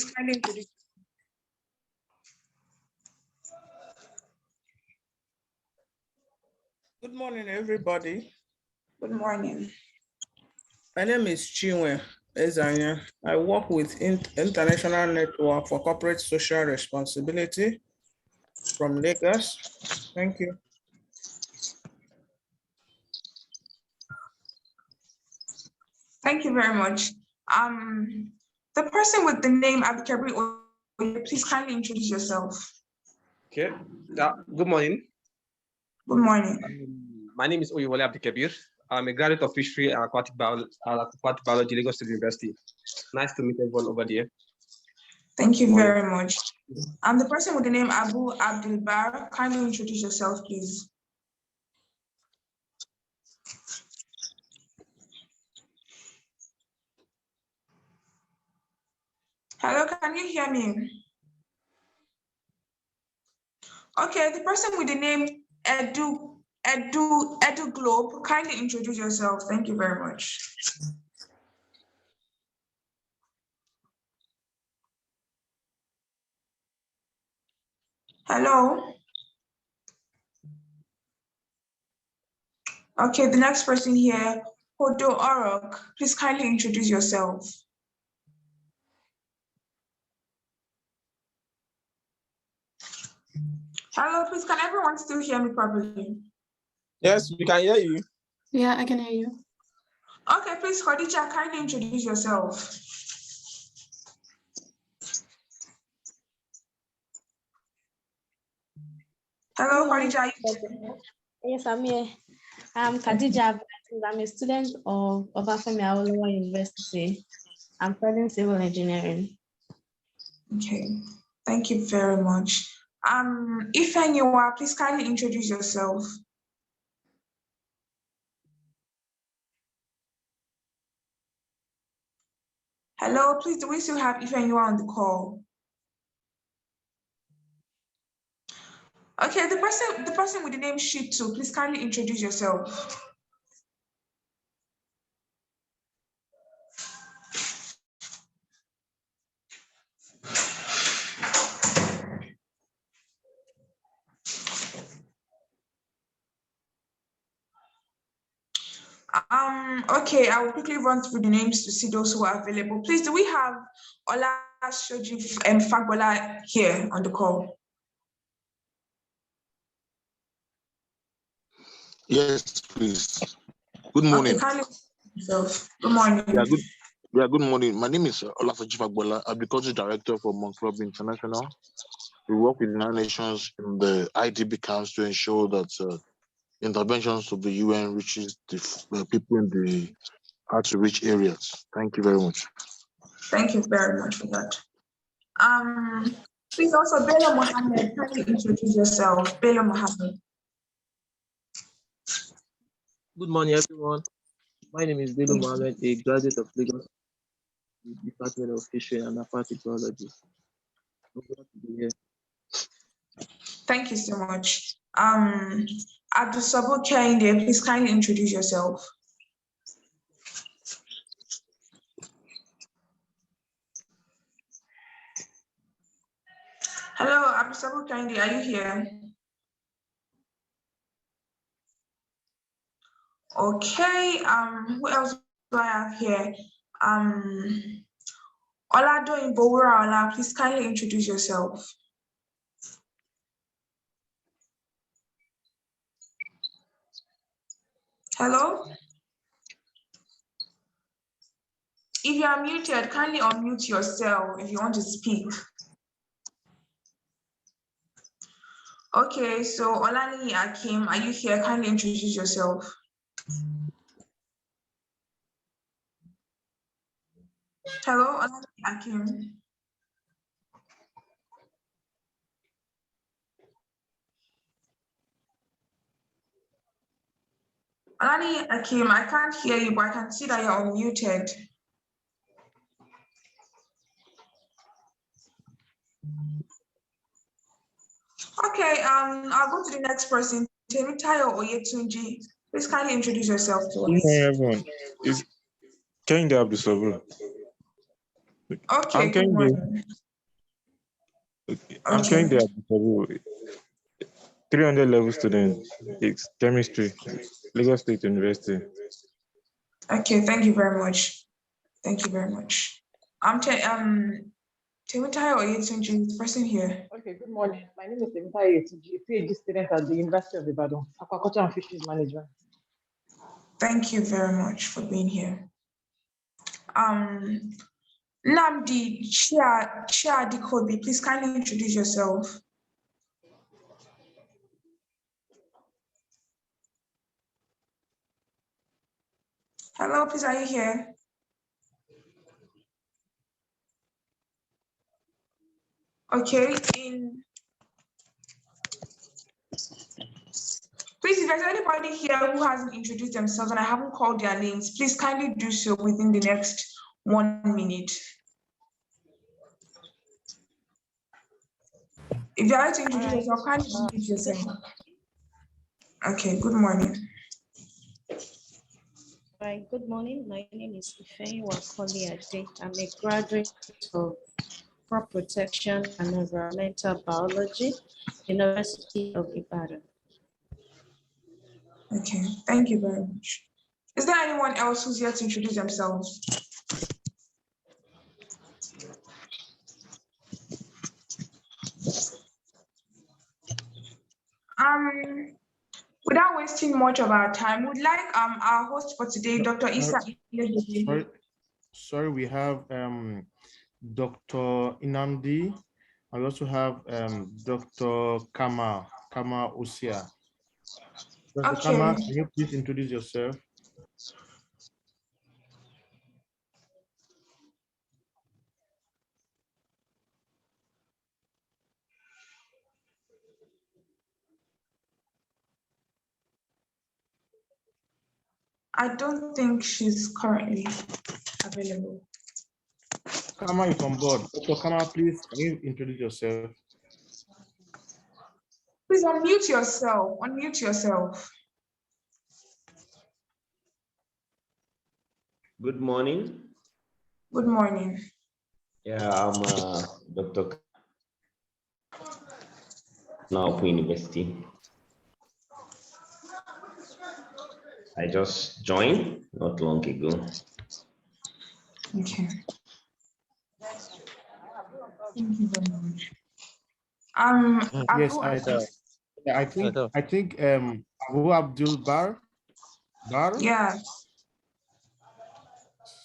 kindly introduce. Good morning, everybody. Good morning. My name is Chinwe Ezanya. I work with International Network for Corporate Social Responsibility from Lagos. Thank you. Thank you very much. The person with the name Abikabri, please kindly introduce yourself. Okay. Good morning. Good morning. My name is Oyewole Abdikabir. I'm a graduate of Fishery and Aquatic Biology, Lagos State University. Nice to meet everyone over there. Thank you very much. The person with the name Abu Abdul Bar, kindly introduce yourself, please. Hello, can you hear me? Okay, the person with the name Edu Globe, kindly introduce yourself. Thank you very much. Hello. Okay, the next person here, Hodo Orok, please kindly introduce yourself. Hello, please, can everyone still hear me properly? Yes, we can hear you. Yeah, I can hear you. Okay, please, Khadija, kindly introduce yourself. Hello, Khadija. Yes, I'm here. I'm Khadija. I'm a student of Obafemi Awolowo University. I'm studying civil engineering. Okay, thank you very much. Ifeanyiwa, please kindly introduce yourself. Hello, please, do we still have Ifeanyiwa on the call? Okay, the person with the name Shitu, please kindly introduce yourself. Okay, I will quickly run through the names to see those who are available. Please, do we have Ola Shoji Fagbola here on the call? Yes, please. Good morning. Okay, good morning. Good morning. My name is Olafaji Fagbola. I'm the country director for Monk Club International. We work with the United Nations in the IDB camps to ensure that interventions of the UN reaches the people in the hard-to-reach areas. Thank you very much. Thank you very much for that. Please also, Bello Mohammed, kindly introduce yourself. Bello Mohammed. Good morning, everyone. My name is Bello Mohammed, a graduate of Lagos Department of Fishery and Aquatic Biology. I'm glad to be here. Thank you so much. Abdulsabur Kainde, please kindly introduce yourself. Hello, Abdulsabur Kainde, are you here? Okay, who else do I have here? Olado Imbowura Ola, please kindly introduce yourself. Hello? If you are muted, kindly unmute yourself if you want to speak. Okay, so Olani Akim, are you here? Kindly introduce yourself. Hello, Olani Akim. Olani Akim, I can't hear you, but I can see that you're unmuted. Okay, I'll go to the next person. Temitayo Oyetunji, please kindly introduce yourself to us. Good morning, everyone. It's Kainde Abdulsabur. Okay, I'm good Kehinde. morning. I'm Okay. Kehinde Abdul, 300 level student. It's chemistry, Lagos State University. Okay, thank you very much. Thank you very much. Temitai Oyetunji, the person here. Okay, good morning. My name is Temitayo Yetunji, PhD student at the University of Ibadan, Aquaculture and Fisheries Management. Thank you very much for being here. Namdi Chia Dikobi, please kindly introduce yourself. Hello, please, are you here? Okay, please, if there's anybody here who hasn't introduced themselves and I haven't called their names, please kindly do so within the next 1 minute. If you'd like to introduce yourself, kindly introduce yourself. Okay, good morning. Hi, good morning. My name is Ifeanyi Wakoli Ade. I'm a graduate of Crop Protection and Environmental Biology, University of Ibadan. Okay, thank you very much. Is there anyone else who's here to introduce themselves? Without wasting much of our time, we'd like our host for today, Dr. Isa. Sorry, we have Dr. Inamdi. I also have Dr. Kama Usia. Dr. Okay. Kama, can you please introduce yourself? I don't think she's currently available. Kama is on board. Dr. Kama, please, can you introduce yourself? Please unmute yourself. Unmute yourself. Good morning. Good morning. Yeah, I'm Dr. Now University. I just joined not long ago. Okay. Thank you very much. Yes, I think Abu Abdul Bar. Yeah.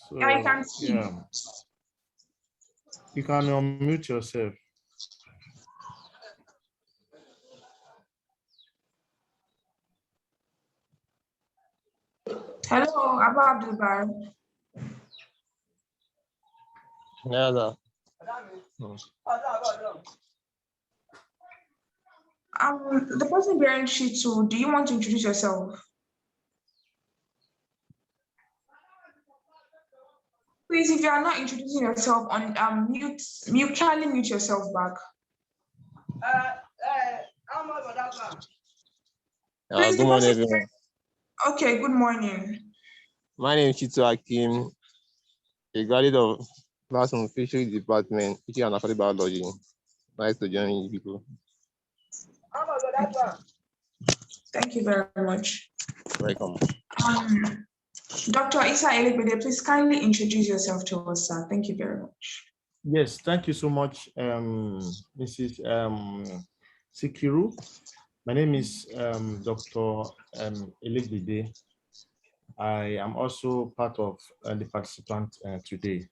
So, I can see. yeah. You can unmute yourself. Hello, Abu Abdul Bar. Hello. The person bearing sheet 2, do you want to introduce yourself? Please, if you are not introducing yourself, kindly mute yourself back. Please, Good morning, everyone. Okay, good morning. My name is Chitu Akim, a graduate of Class on Fisheries Department, Fisheries and Aquatic Biology. Nice to join you people. Thank you very much. Welcome. Dr. Isa Elegbede, please kindly introduce yourself to us, sir. Thank you very much. Yes, thank you so much, Mrs. Sikiru. My name is Dr. Elegbede. I am also part of the participant today.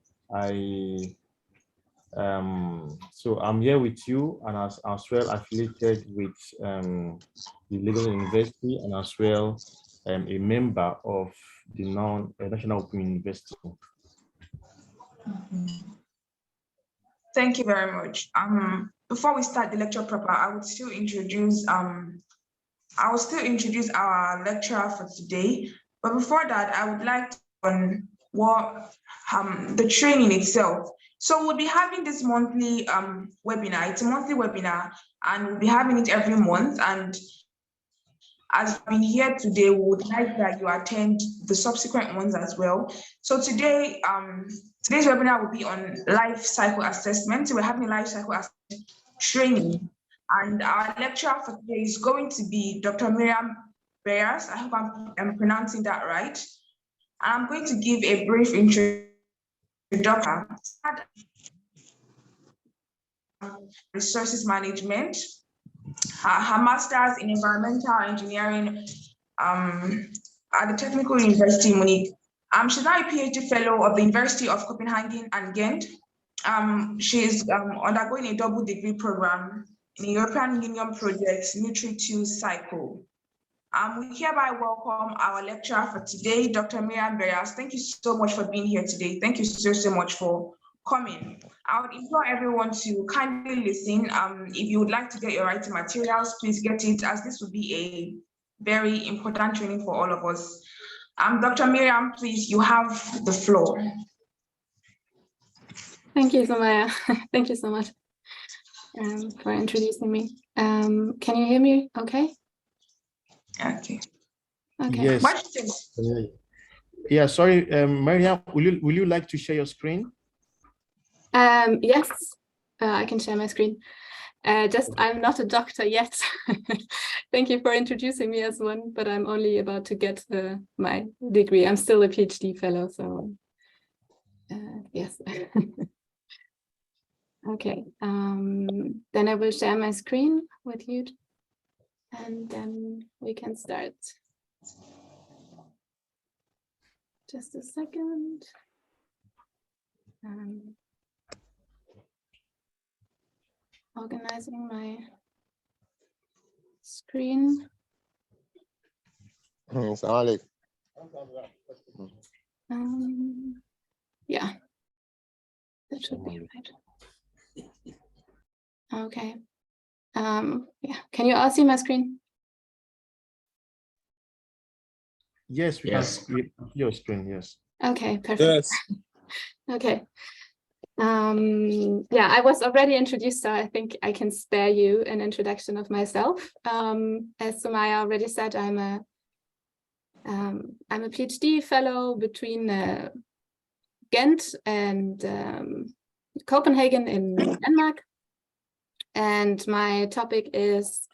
So I'm here with you and as well affiliated with the Lagos University and as well a member of the National Open University. Thank you very much. Before we start the lecture proper, I would still introduce our lecturer for today. But before that, I would like to on what the training itself. So we'll be having this monthly webinar. It's a monthly webinar, and we'll be having it every month. And as we've been here today, we would like that you attend the subsequent ones as well. So today, Today's webinar will be on life cycle assessment. So we're having a life cycle assessment training. And our lecturer for today is going to be Dr. Miriam Beras. I hope I'm pronouncing that right. I'm going to give a brief introduction. Resources management, her master's in environmental engineering at the Technical University Munich. She's now a PhD fellow of the University of Copenhagen and Ghent. She's undergoing a double degree program in the European Union project Nutri2 Cycle. We hereby welcome our lecturer for today, Dr. Miriam Beras. Thank you so much for being here today. Thank you so much for coming. I would implore everyone to kindly listen. If you would like to get your writing materials, please get it, as this will be a very important training for all of us. Dr. Miriam, please, you have the floor. Thank you, Samaya. Thank you so much for introducing me. Can you hear me okay? Okay. Okay. Yes. Yeah, sorry, Miriam, will you like to share your screen? Yes, I can share my screen. I'm not a doctor yet. Thank you for introducing me as one, but I'm only about to get my degree. I'm still a PhD fellow, so yes. Okay, then I will share my screen with you, and then we can start. Just a second. Organizing my screen. Yeah, that should be right. Okay. Yeah, can you all see my screen? Yes, we can see your screen, yes. Okay, perfect. Yes. Okay. Yeah, I was already introduced, so I think I can spare you an introduction of myself. As Sumaya already said, I'm a PhD fellow between Ghent and Copenhagen in Denmark, and my topic is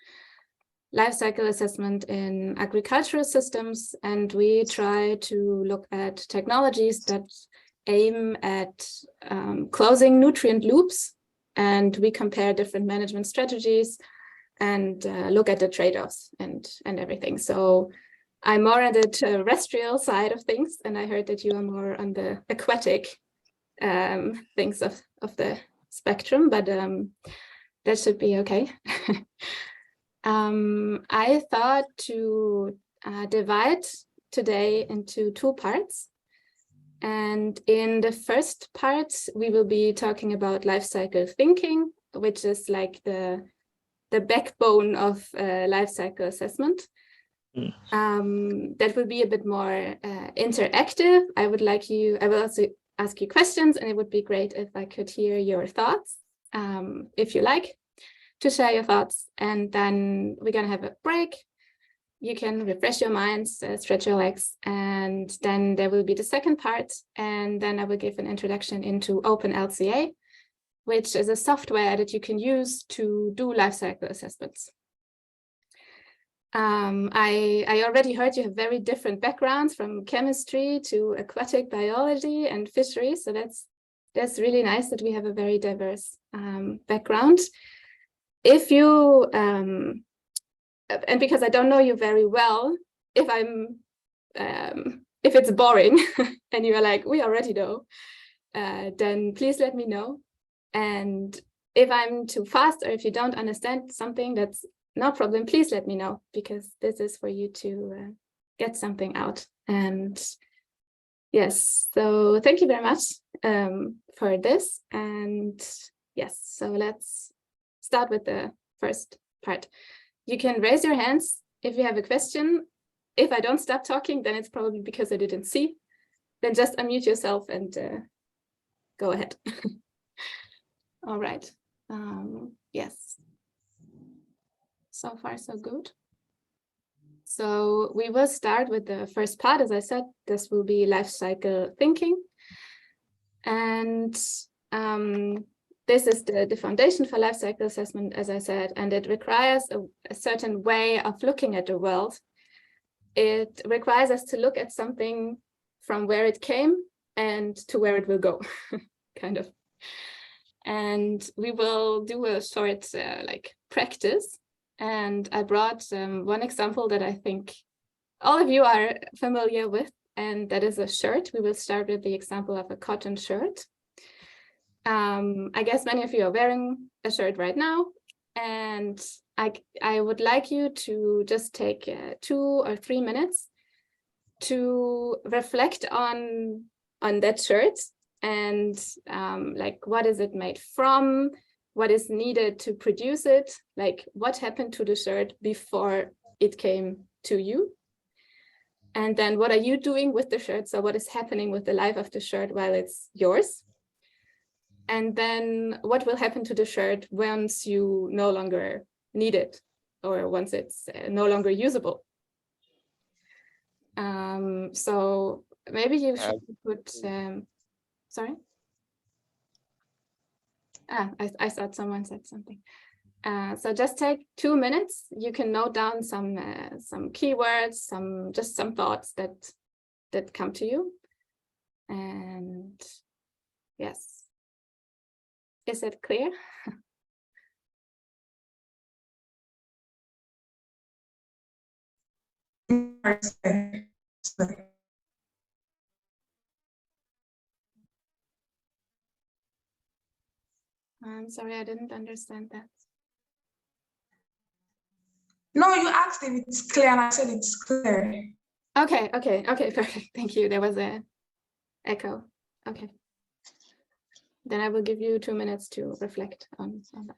life cycle assessment in agricultural systems, and we try to look at technologies that aim at closing nutrient loops, and we compare different management strategies and look at the trade-offs and everything. So I'm more on the terrestrial side of things, and I heard that you are more on the aquatic things of the spectrum, but that should be okay. I thought to divide today into two parts. And in the first part, we will be talking about life cycle thinking, which is like the backbone of life cycle assessment. That will be a bit more interactive. I will also ask you questions, and it would be great if I could hear your thoughts, if you like to share your thoughts. And then we're gonna have a break. You can refresh your minds, stretch your legs, and then there will be the second part. And then I will give an introduction into OpenLCA, which is a software that you can use to do life cycle assessments. I already heard you have very different backgrounds, from chemistry to aquatic biology and fisheries. So that's really nice that we have a very diverse background. If you and because I don't know you very well, if it's boring and you're like, we already know, then please let me know. And if I'm too fast, or if you don't understand something, that's no problem. Please let me know, because this is for you to get something out. And yes, so thank you very much for this. And yes, so let's start with the first part. You can raise your hands if you have a question. If I don't stop talking, then it's probably because I didn't see. Then just unmute yourself and go ahead. All right. Yes. So far, so good. So we will start with the first part. As I said, this will be life cycle thinking. And this is the foundation for life cycle assessment, as I said, and it requires a certain way of looking at the world. It requires us to look at something from where it came and to where it will go, kind of. And we will do a short like practice. And I brought one example that I think all of you are familiar with, and that is a shirt. We will start with the example of a cotton shirt. I guess many of you are wearing a shirt right now, and I would like you to just take 2 or 3 minutes to reflect on that shirt and like, what is it made from? What is needed to produce it? Like, what happened to the shirt before it came to you? And then what are you doing with the shirt? So what is happening with the life of the shirt while it's yours? And then what will happen to the shirt once you no longer need it, or once it's no longer usable? So maybe you should put, sorry? I thought someone said something. So just take 2 minutes. You can note down some keywords, just some thoughts that come to you. And yes. Is it clear? I'm sorry, I didn't understand that. No, you asked if it's clear and I said it's clear. Okay, perfect. Thank you. There was an echo. Okay. Then I will give you 2 minutes to reflect on that.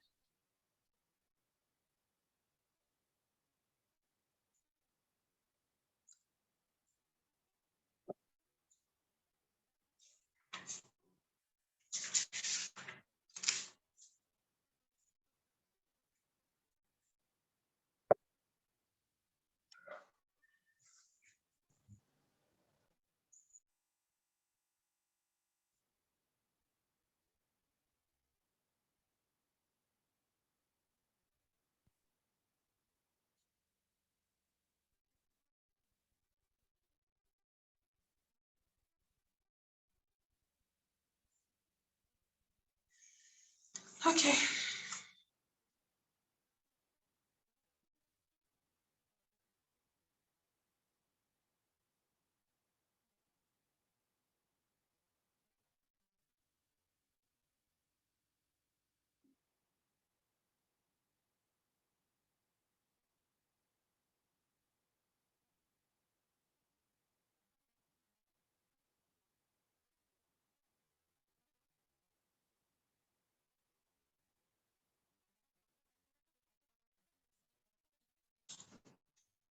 Okay.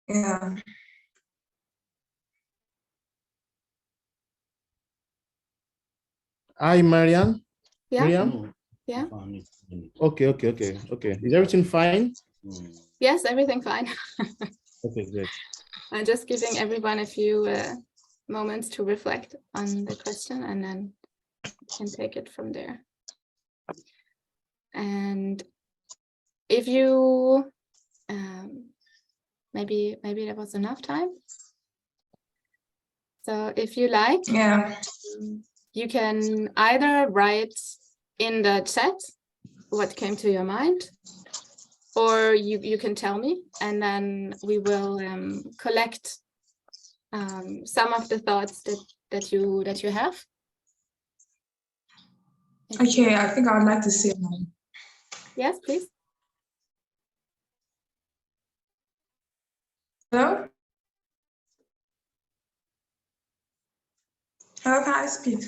Yeah. Hi, Marianne. Yeah. Miriam? Yeah. Okay. Is everything fine? Yes, everything fine. Okay, great. I'm just giving everyone a few moments to reflect on the question, and then we can take it from there. And if you maybe there was enough time. So if you like, yeah, you can either write in the chat what came to your mind, or you can tell me, and then we will collect some of the thoughts that you have. Okay, I think I would like to say mine. Yes, please. Hello? Hello, can I speak?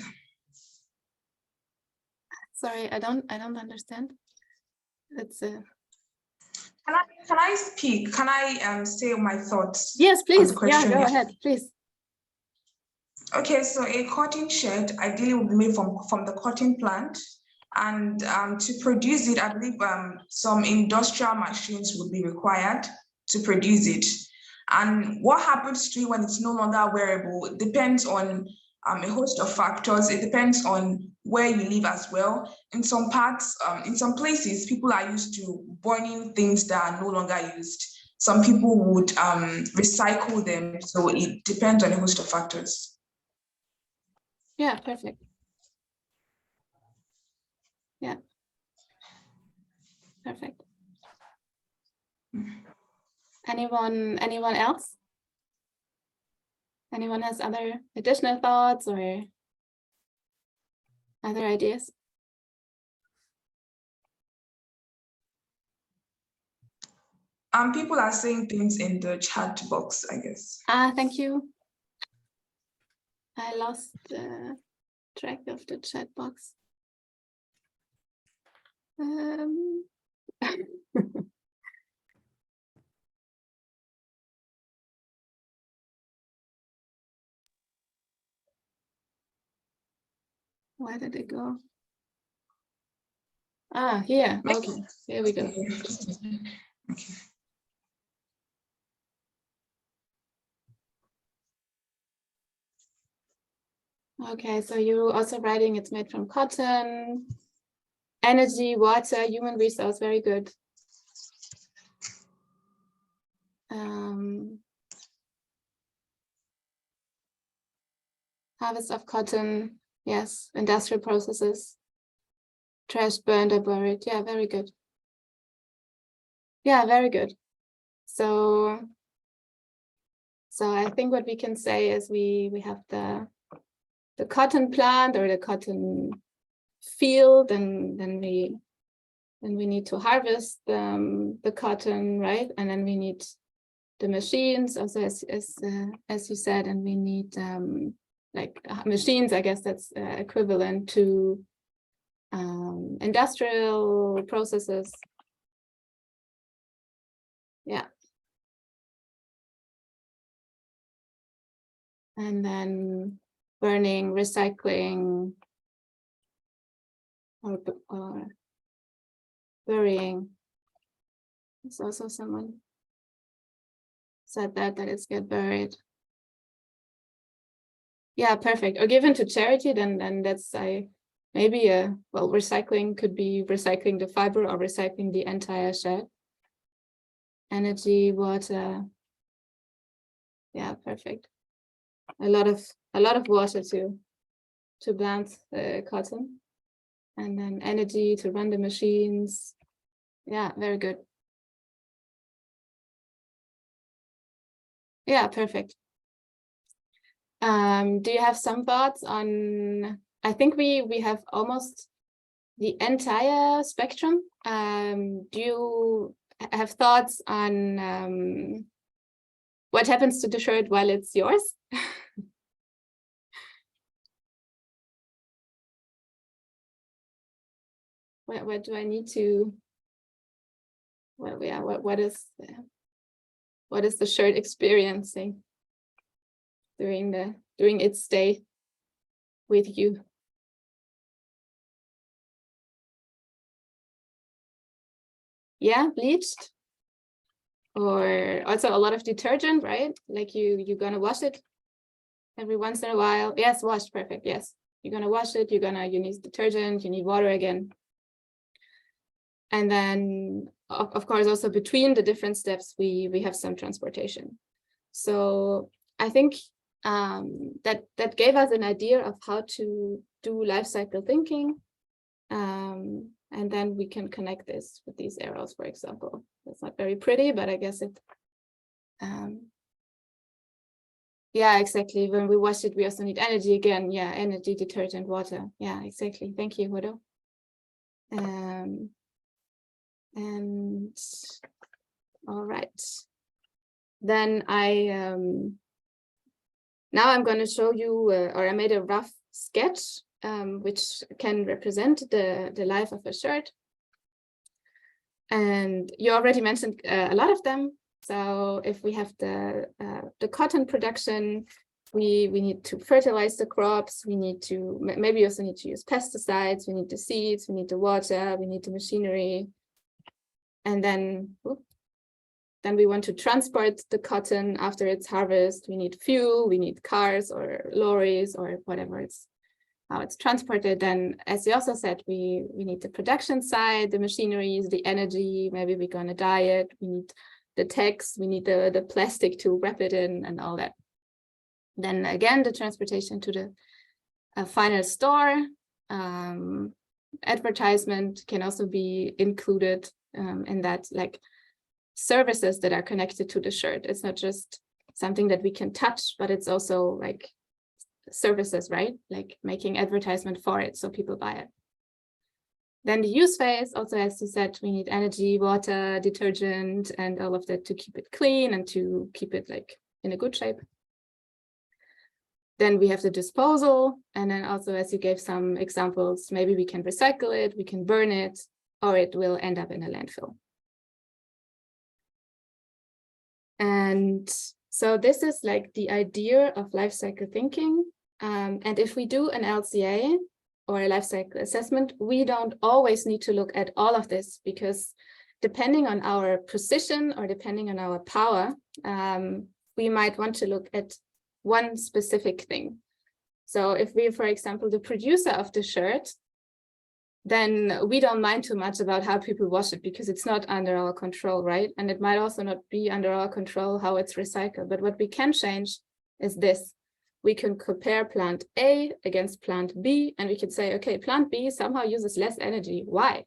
Sorry, I don't understand. It's Can I speak? Can I say my thoughts? Yes, please. Yeah, go ahead, please. Okay, so a cotton shed ideally would be made from the cotton plant, and to produce it, I believe some industrial machines would be required to produce it. And what happens to it when it's no longer wearable depends on a host of factors. It depends on where you live as well. In some parts, in some places, people are used to burning things that are no longer used. Some people would recycle them. So it depends on a host of factors. Yeah, perfect. Yeah. Perfect. Anyone else? Anyone has other additional thoughts or other ideas? People are saying things in the chat box, I guess. Thank you. I lost track of the chat box. Where did it go? Here. Okay, here we go. Okay. Okay, so you're also writing it's made from cotton, energy, water, human resource, very good. Harvest of cotton, yes, industrial processes, trash burned or buried, yeah, very good. Yeah, very good. So I think what we can say is we have the cotton plant or the cotton field, and then we need to harvest the cotton, right? And then we need the machines, also as you said, and we need like machines. I guess that's equivalent to industrial processes. Yeah. And then burning, recycling, or burying. There's also someone said that it's get buried. Yeah, perfect. Or given to charity, then that's maybe well, recycling could be recycling the fiber or recycling the entire shed. Energy, water. Yeah, perfect. A lot of water to plant cotton, and then energy to run the machines. Yeah, very good. Yeah, perfect. Do you have some thoughts on? I think we have almost the entire spectrum. Do you have thoughts on what happens to the shirt while it's yours? Where do I need to? Well, yeah. What is the shirt experiencing during its stay with you? Yeah, bleached, or also a lot of detergent, right? Like you're gonna wash it every once in a while. Yes, washed, perfect. Yes, you're gonna wash it. You need detergent. You need water again. And then, of course, also between the different steps, we have some transportation. So I think that gave us an idea of how to do life cycle thinking. And then we can connect this with these arrows, for example. It's not very pretty, but I guess it, yeah, exactly. When we wash it, we also need energy again. Yeah, energy, detergent, water. Yeah, exactly. Thank you, Hodo. And all right. Then now I'm going to show you, or I made a rough sketch, which can represent the life of a shirt. And you already mentioned a lot of them. So if we have the cotton production, we need to fertilize the crops. We need to maybe also need to use pesticides. We need the seeds. We need the water. We need the machinery. And then we want to transport the cotton after its harvest. We need fuel. We need cars or lorries or whatever it's how it's transported. Then, as you also said, we need the production side, the machineries, the energy, maybe we're going to dye it, we need the text, we need the plastic to wrap it in and all that. Then again, the transportation to the final store. Advertisement can also be included in that, like services that are connected to the shirt. It's not just something that we can touch, but it's also like services, right? Like making advertisement for it so people buy it. Then the use phase, also as you said, we need energy, water, detergent, and all of that to keep it clean and to keep it like in a good shape. Then we have the disposal, and then also, as you gave some examples, maybe we can recycle it, we can burn it, or it will end up in a landfill. And so this is like the idea of life cycle thinking. And if we do an LCA or a life cycle assessment, we don't always need to look at all of this, because depending on our position or depending on our power, we might want to look at one specific thing. So if we, for example, the producer of the shirt, then we don't mind too much about how people wash it because it's not under our control, right? And it might also not be under our control how it's recycled. But what we can change is this. We can compare plant A against plant B, and we can say, okay, plant B somehow uses less energy. Why?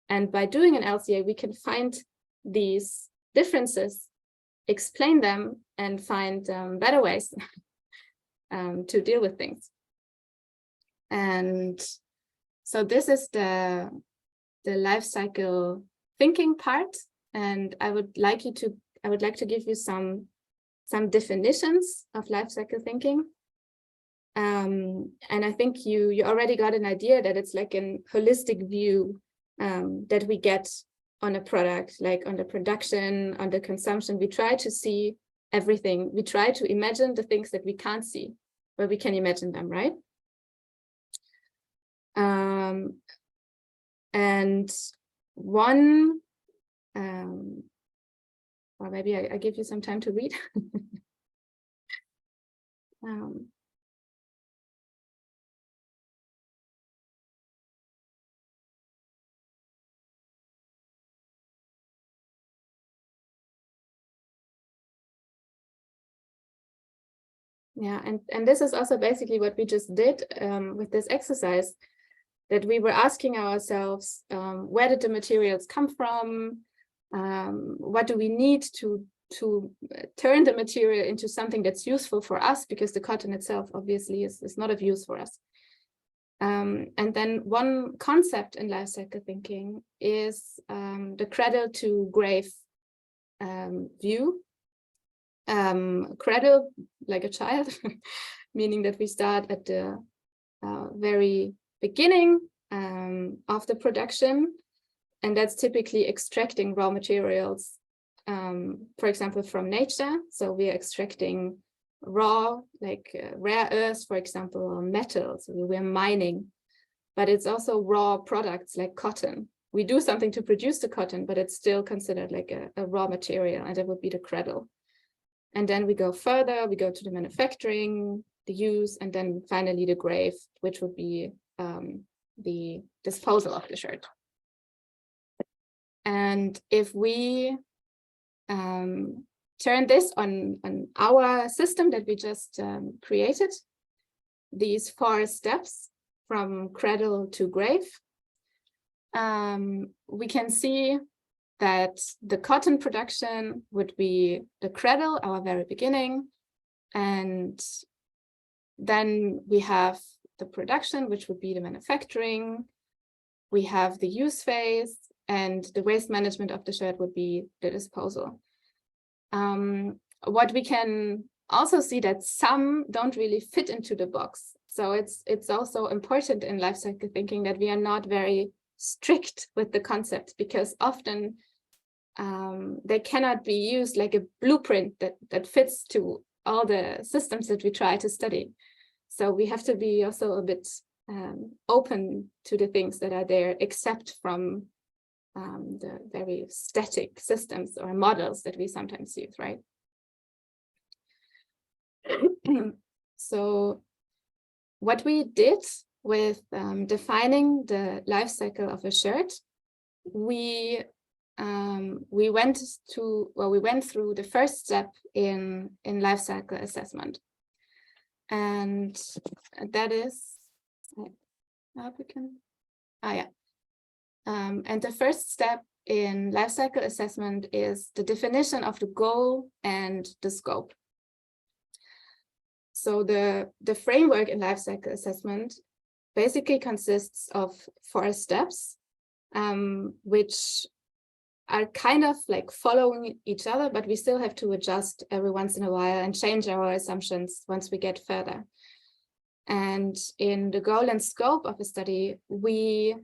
And by doing an LCA, we can find these differences, explain them, and find better ways to deal with things. And so this is the life cycle thinking part, and I would like to give you some definitions of life cycle thinking. And I think you already got an idea that it's like a holistic view that we get on a product, like on the production, on the consumption. We try to see everything. We try to imagine the things that we can't see, but we can imagine them, right? And one, or maybe I give you some time to read. Yeah, and this is also basically what we just did with this exercise, that we were asking ourselves, where did the materials come from? What do we need to turn the material into something that's useful for us, because the cotton itself obviously is not of use for us. And then one concept in life cycle thinking is the cradle to grave view. Cradle, like a child, meaning that we start at the very beginning of the production, and that's typically extracting raw materials, for example, from nature. So we are extracting raw, like rare earths, for example, or metals. We're mining, but it's also raw products like cotton. We do something to produce the cotton, but it's still considered like a raw material, and that would be the cradle. And then we go further, we go to the manufacturing, the use, and then finally the grave, which would be the disposal of the shirt. And if we turn this on our system that we just created, these 4 steps from cradle to grave, we can see that the cotton production would be the cradle, our very beginning, and then we have the production, which would be the manufacturing. We have the use phase, and the waste management of the shirt would be the disposal. What we can also see that some don't really fit into the box. So it's also important in life cycle thinking that we are not very strict with the concept, because often they cannot be used like a blueprint that fits to all the systems that we try to study. So we have to be also a bit open to the things that are there, except from the very static systems or models that we sometimes use, right? So what we did with defining the life cycle of a shirt, we went through the first step in life cycle assessment, and that is, I hope we can, and the first step in life cycle assessment is the definition of the goal and the scope. So the framework in life cycle assessment basically consists of 4 steps, which are kind of like following each other, but we still have to adjust every once in a while and change our assumptions once we get further. And in the goal and scope of a study, we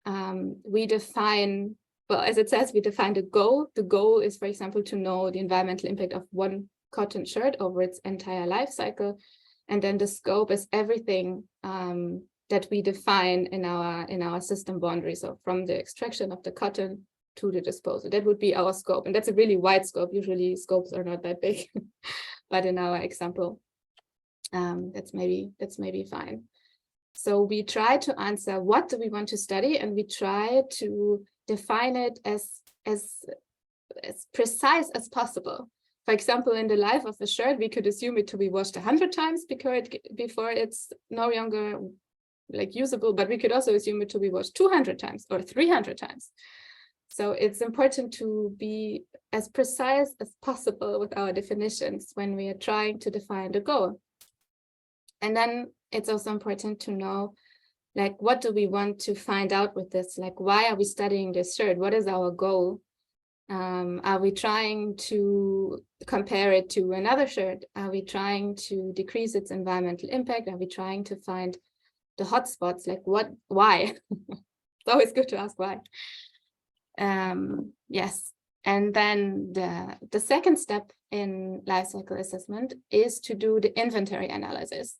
define, well, as it says, we define the goal. The goal is, for example, to know the environmental impact of one cotton shirt over its entire life cycle. And then the scope is everything that we define in our system boundary. So from the extraction of the cotton to the disposal, that would be our scope. And that's a really wide scope. Usually scopes are not that big, but in our example, that's maybe fine. So we try to answer what do we want to study, and we try to define it as precise as possible. For example, in the life of a shirt, we could assume it to be washed 100 times before it's no longer like usable, but we could also assume it to be washed 200 times or 300 times. So it's important to be as precise as possible with our definitions when we are trying to define the goal. And then it's also important to know, like, what do we want to find out with this? Like, why are we studying this shirt? What is our goal? Are we trying to compare it to another shirt? Are we trying to decrease its environmental impact? Are we trying to find the hotspots? Like, why? It's always good to ask why. Yes. And then the second step in life cycle assessment is to do the inventory analysis.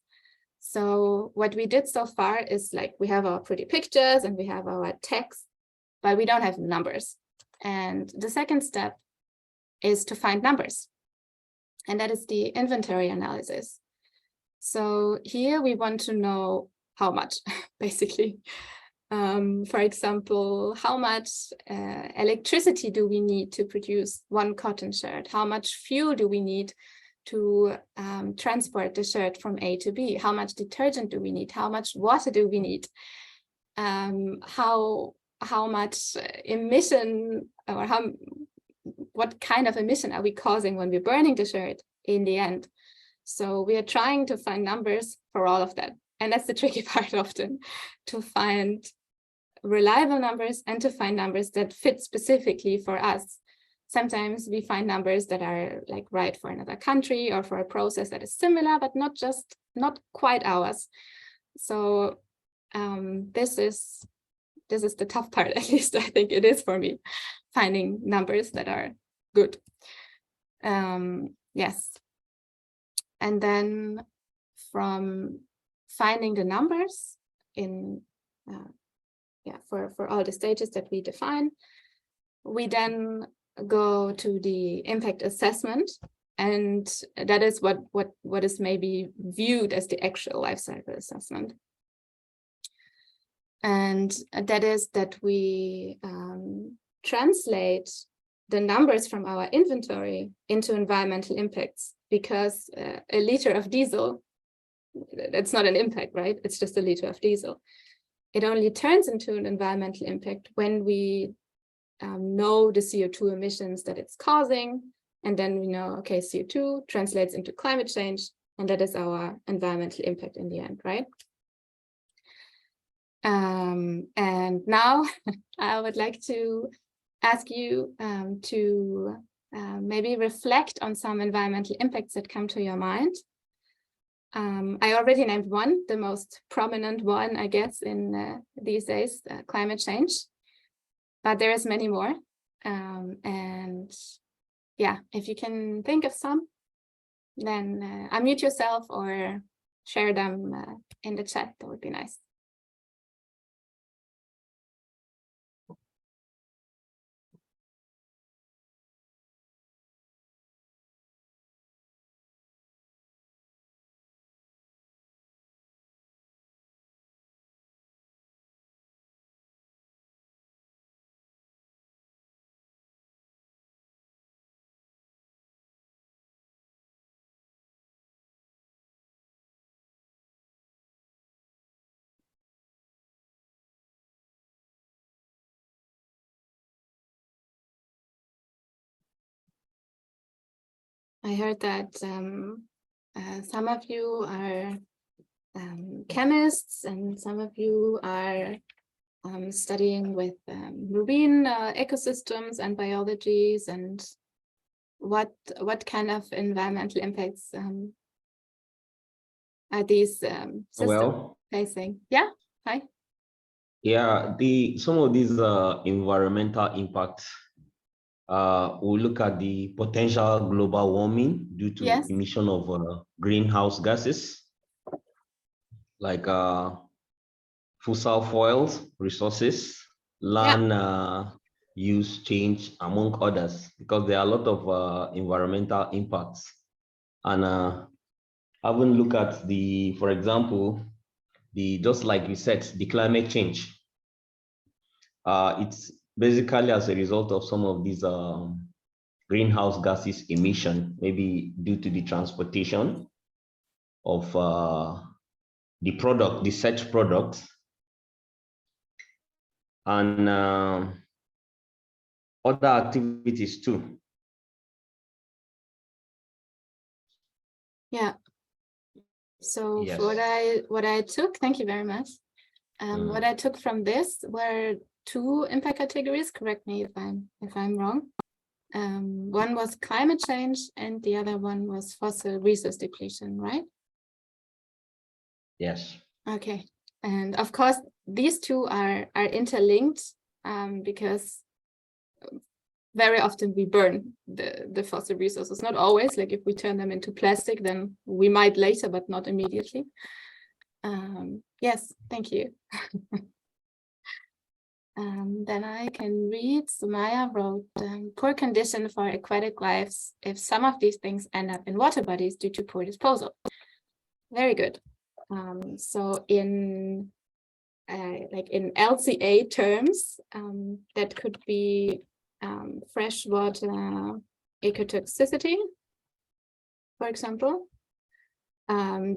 So what we did so far is, like, we have our pretty pictures and we have our text, but we don't have numbers. And the second step is to find numbers. And that is the inventory analysis. So here we want to know how much, basically. For example, how much electricity do we need to produce one cotton shirt? How much fuel do we need to transport the shirt from A to B? How much detergent do we need? How much water do we need? How much emission, or what kind of emission are we causing when we're burning the shirt in the end? So we are trying to find numbers for all of that. And that's the tricky part often, to find reliable numbers and to find numbers that fit specifically for us. Sometimes we find numbers that are like right for another country or for a process that is similar, but not quite ours. So this is the tough part, at least I think it is for me, finding numbers that are good. Yes. And then from finding the numbers in for all the stages that we define, we then go to the impact assessment, and that is what is maybe viewed as the actual life cycle assessment. And that is that we translate the numbers from our inventory into environmental impacts, because a liter of diesel, that's not an impact, right? It's just a liter of diesel. It only turns into an environmental impact when we know the CO2 emissions that it's causing, and then we know, okay, CO2 translates into climate change, and that is our environmental impact in the end, right? And now I would like to ask you to maybe reflect on some environmental impacts that come to your mind. I already named one, the most prominent one, I guess, in these days, climate change, but there's many more. And yeah, if you can think of some, then unmute yourself or share them in the chat, that would be nice. I heard that some of you are chemists and some of you are studying with marine ecosystems and biologies, and what kind of environmental impacts are these systems Well, facing? Yeah, hi. yeah, some of these environmental impacts, we'll look at the potential global warming due to Yes. emission of greenhouse gases, like fossil fuels, resources, land use change, among others, because there are a lot of environmental impacts. And having look at for example, just like you said, the climate change. It's basically as a result of some of these greenhouse gases emission, maybe due to the transportation of the set product, and other activities too. Yeah. So Yes. what I took, thank you very much. What I took from this were two impact categories. Correct me if I'm wrong. One was climate change, and the other one was fossil resource depletion, right? Yes. Okay. And of course, these two are interlinked because very often we burn the fossil resources. Not always, like if we turn them into plastic, then we might later, but not immediately. Yes, thank you. Then I can read. Sumaya wrote, poor condition for aquatic lives if some of these things end up in water bodies due to poor disposal. Very good. So in like in LCA terms, that could be freshwater ecotoxicity, for example.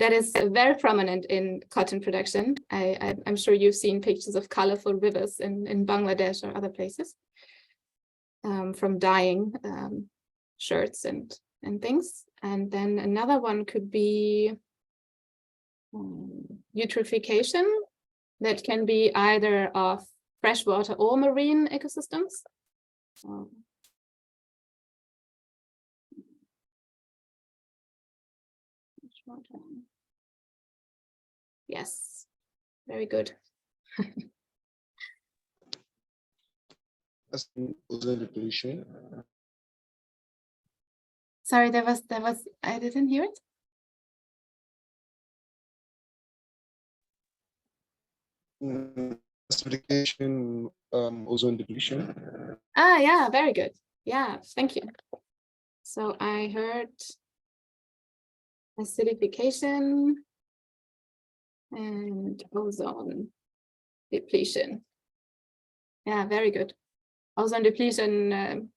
That is very prominent in cotton production. I'm sure you've seen pictures of colorful rivers in Bangladesh or other places from dyeing shirts and things. And then another one could be eutrophication, that can be either of freshwater or marine ecosystems. Yes, very good. Ozone depletion. Sorry, there was I didn't hear it. Acidification, ozone depletion. Ah, yeah, very good. Yeah, thank you. So I heard acidification and ozone depletion. Yeah, very good. Ozone depletion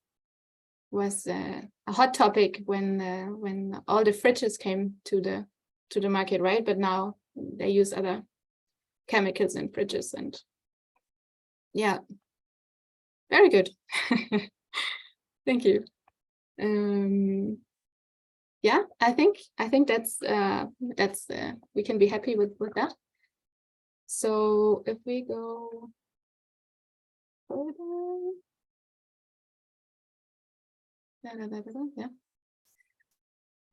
was a hot topic when all the fridges came to the market, right? But now they use other chemicals in fridges, and yeah, very good. Thank you. Yeah, I think that's we can be happy with that. So if we go further,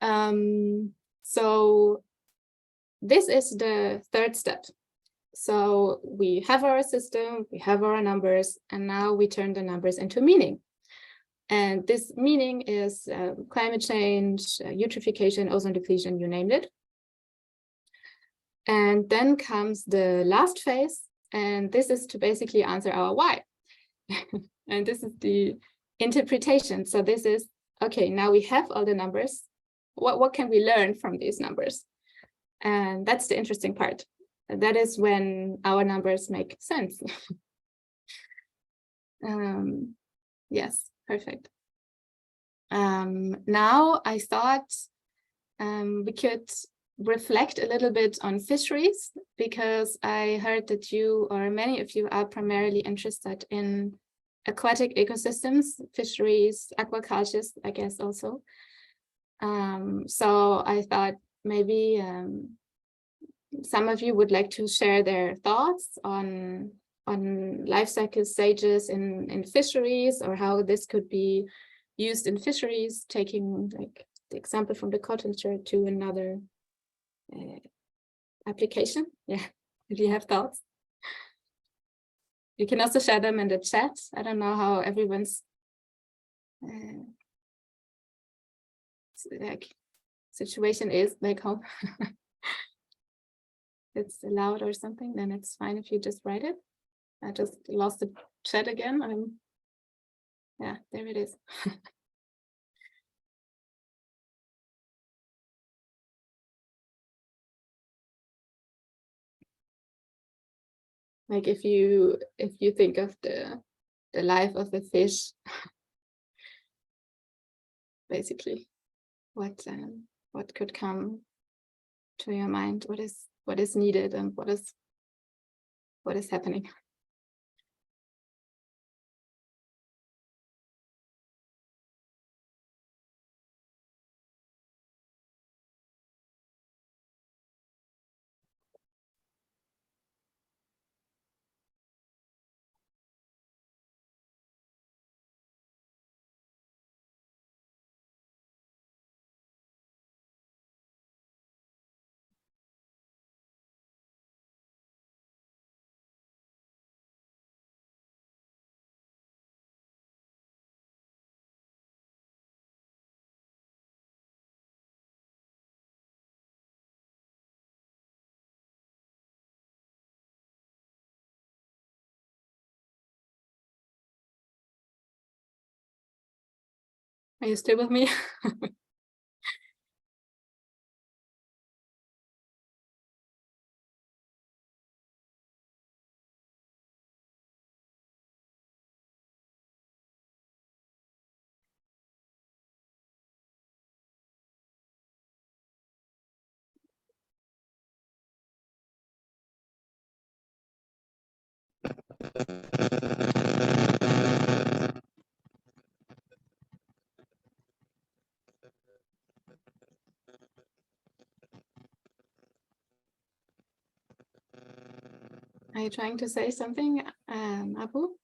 yeah. So this is the third step. So we have our system, we have our numbers, and now we turn the numbers into meaning. And this meaning is climate change, eutrophication, ozone depletion, you named it. And then comes the last phase, and this is to basically answer our why. And this is the interpretation. So this is, okay, now we have all the numbers. What can we learn from these numbers? And that's the interesting part. That is when our numbers make sense. Yes, perfect. Now I thought we could reflect a little bit on fisheries, because I heard that you, or many of you, are primarily interested in aquatic ecosystems, fisheries, aquacultures, I guess also. So I thought maybe some of you would like to share their thoughts on life cycle stages in fisheries, or how this could be used in fisheries, taking like the example from the cotton thread to another application. Yeah, if you have thoughts. You can also share them in the chat. I don't know how everyone's like situation is back home. It's allowed or something, then it's fine if you just write it. I just lost the chat again. Yeah, there it is. Like if you think of the life of the fish, basically, what could come to your mind? What is needed and what is happening? Are you still with me? Are you trying to say something, Abu?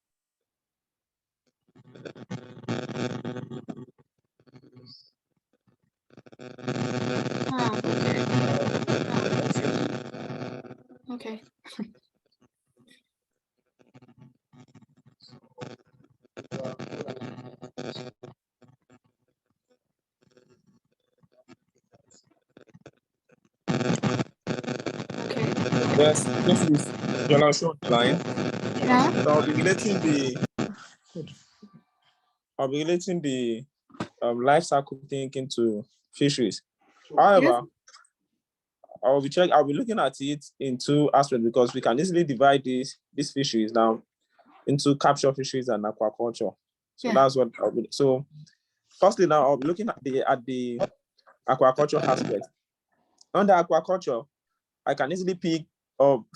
Ah, okay. Okay. Yes, this is Jonathan on the line. Yeah. So I'll be relating the life cycle thinking to fisheries. However, I'll be looking at it in two aspects, because we can easily divide these fisheries now into capture fisheries and aquaculture. So that's what I'll be. So firstly, now I'll be looking at the aquaculture aspect. Under aquaculture, I can easily pick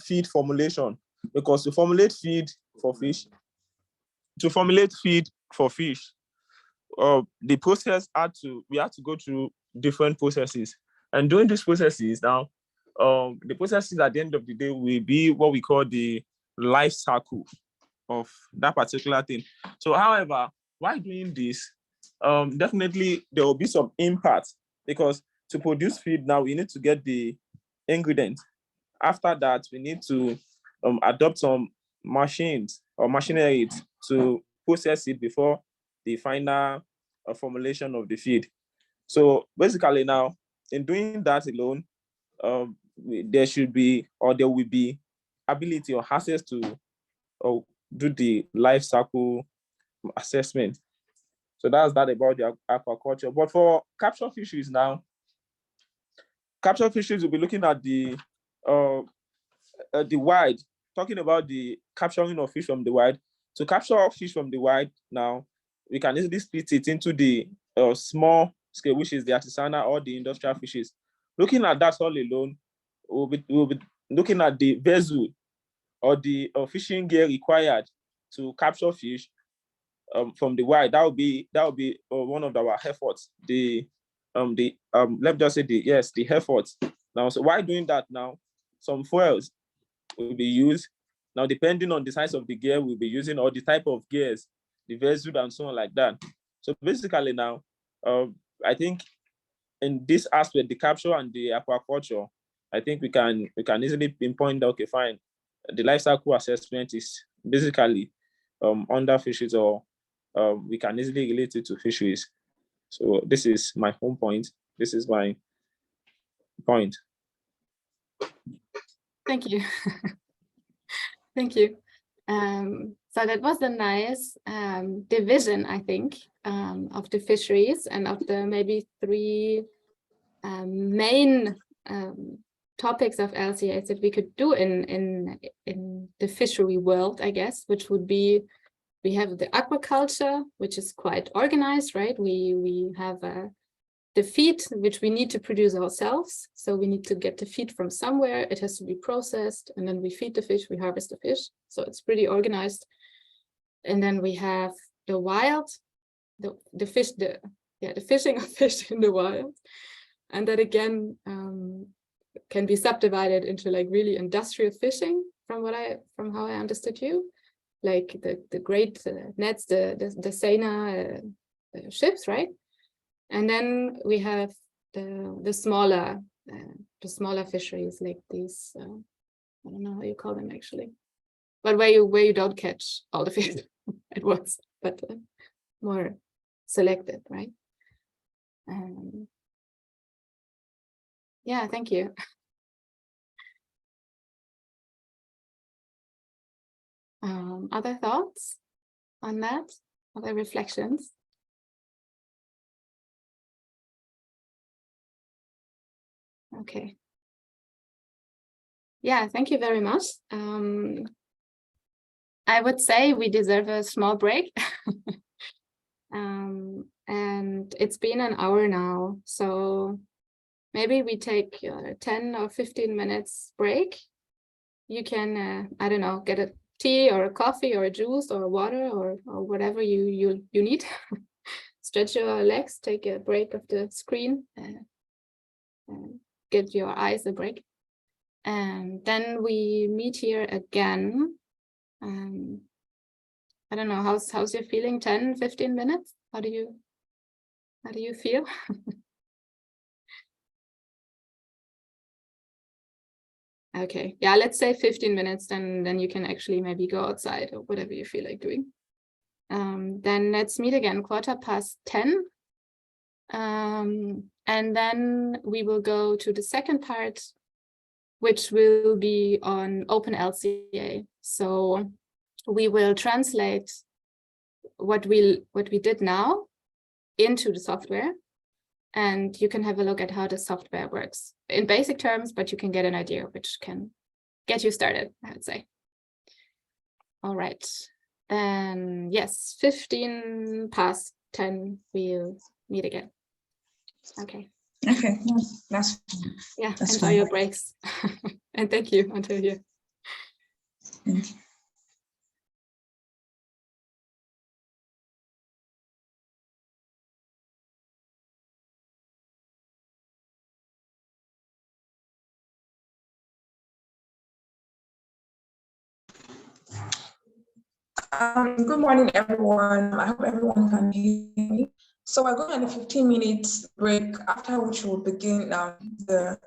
feed formulation, because to formulate feed for fish, the process we had to go through different processes. And during these processes now, the processes at the end of the day will be what we call the life cycle of that particular thing. So however, while doing this, definitely there will be some impact, because to produce feed now, we need to get the ingredient. After that, we need to adopt some machines or machinery to process it before the final formulation of the feed. So basically now, in doing that alone, there will be ability or access to do the life cycle assessment. So that's that about the aquaculture. But for capture fisheries now, capture fisheries will be looking at the wild, talking about the capturing of fish from the wild. To capture fish from the wild now, we can easily split it into the small scale, which is the artisanal or the industrial fishes. Looking at that all alone, we'll be looking at the vessel or the fishing gear required to capture fish from the wild. That will be one of our efforts. The let me just say the efforts. Now, so why doing that now? Some fuels will be used. Now, depending on the size of the gear we'll be using or the type of gears, the vessel and so on like that. So basically now, I think in this aspect, the capture and the aquaculture, I think we can easily pinpoint that, okay, fine. The life cycle assessment is basically under fisheries, or we can easily relate it to fisheries. So this is my home point. This is my point. Thank you. Thank you. So that was a nice division, I think, of the fisheries and of the maybe three main topics of LCAs that we could do in the fishery world, I guess, which would be, we have the aquaculture, which is quite organized, right? We have the feed, which we need to produce ourselves. So we need to get the feed from somewhere. It has to be processed, and then we feed the fish, we harvest the fish. So it's pretty organized. And then we have the wild, the fishing of fish in the wild. And that again can be subdivided into like really industrial fishing from how I understood you, like the great nets, the seine ships, right? And then we have the smaller fisheries, like these I don't know how you call them actually, but where you don't catch all the fish at once, but more selected, right? Yeah, thank you. Other thoughts on that? Other reflections? Okay. Yeah, thank you very much. I would say we deserve a small break. And it's been an hour now, so maybe we take 10 or 15 minutes break. You can, I don't know, get a tea or a coffee or a juice or water or whatever you need. Stretch your legs, take a break of the screen, get your eyes a break. And then we meet here again. I don't know, how's your feeling? 10, 15 minutes? How do you feel? Okay, yeah, let's say 15 minutes, then you can actually maybe go outside or whatever you feel like doing. Then let's meet again 10:15. And then we will go to the second part, which will be on OpenLCA. So we will translate what we did now into the software, and you can have a look at how the software works in basic terms, but you can get an idea which can get you started, I would say. All right, then yes, 10:15, we'll meet again. Okay. Okay, that's yeah. that's enjoy fine. your breaks, and thank you until here. Thank you. Good morning, everyone. I hope everyone can hear me. So we're going on a 15-minute break, after which we'll begin the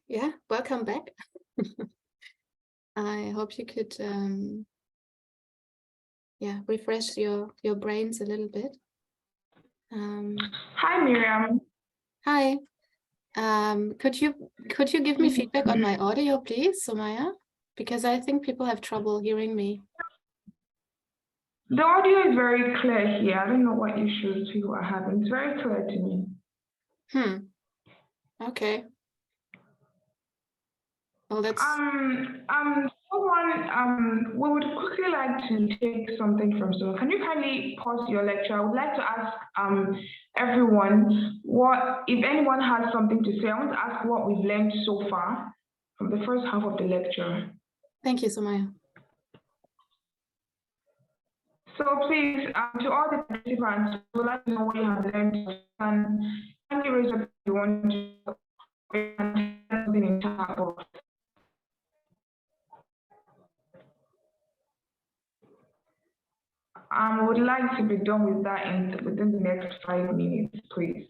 Yeah, welcome back. I hope you could yeah, refresh your brains a little bit. Hi, Miriam. Hi. Could you give me feedback on my audio, please, Sumaya? Because I think people have trouble hearing me. The audio is very clear here. I don't know what issues people are having. It's very clear to me. Okay. Well, that's we would quickly like to take something from someone. Can you kindly pause your lecture? I would like to ask everyone what, if anyone has something to say. I want to ask what we've learned so far from the first half of the lecture. Thank you, Sumaya. So please, to all the participants, we would like to know what you have learned. And kindly raise up if you want to something in chat box. Would like to be done with that within the next 5 minutes, please.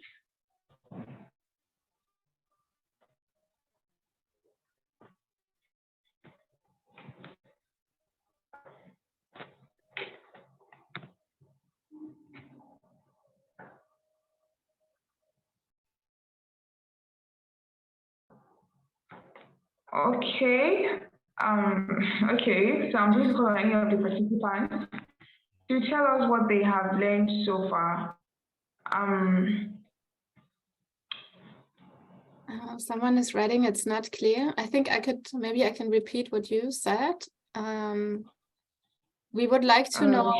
Okay. Okay, so I'm going to call on any of the participants to tell us what they have learned so far. Someone is writing, it's not clear. I think maybe I can repeat what you said. We would like to know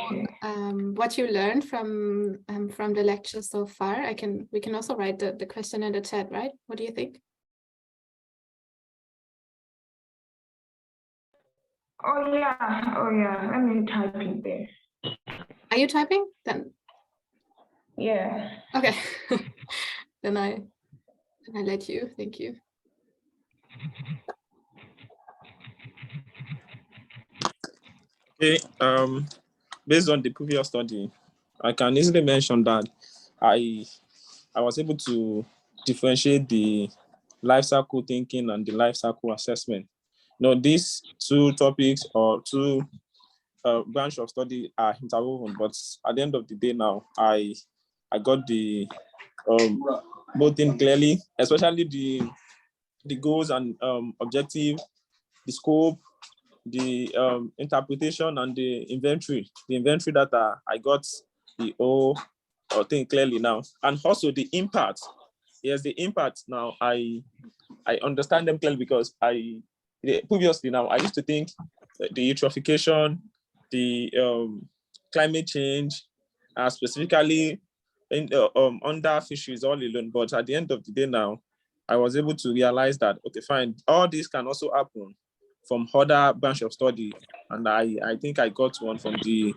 what you learned from the lecture so far. We can also write the question in the chat, right? What do you think? Oh yeah, let me type it there. Are you typing? Then yeah. Okay. Then I let you. Thank you. Okay, based on the previous study, I can easily mention that I was able to differentiate the life cycle thinking and the life cycle assessment. Now, these two topics or two branch of study are interwoven, but at the end of the day now, I got the both in clearly, especially the goals and objective, the scope, the interpretation and the inventory data. I got the whole thing clearly now, and also the impact. Yes, the impact now I understand them clearly because previously now I used to think the eutrophication, the climate change, specifically in under fisheries all alone. But at the end of the day now, I was able to realize that okay, fine, all this can also happen from other branch of study, and I think I got one from the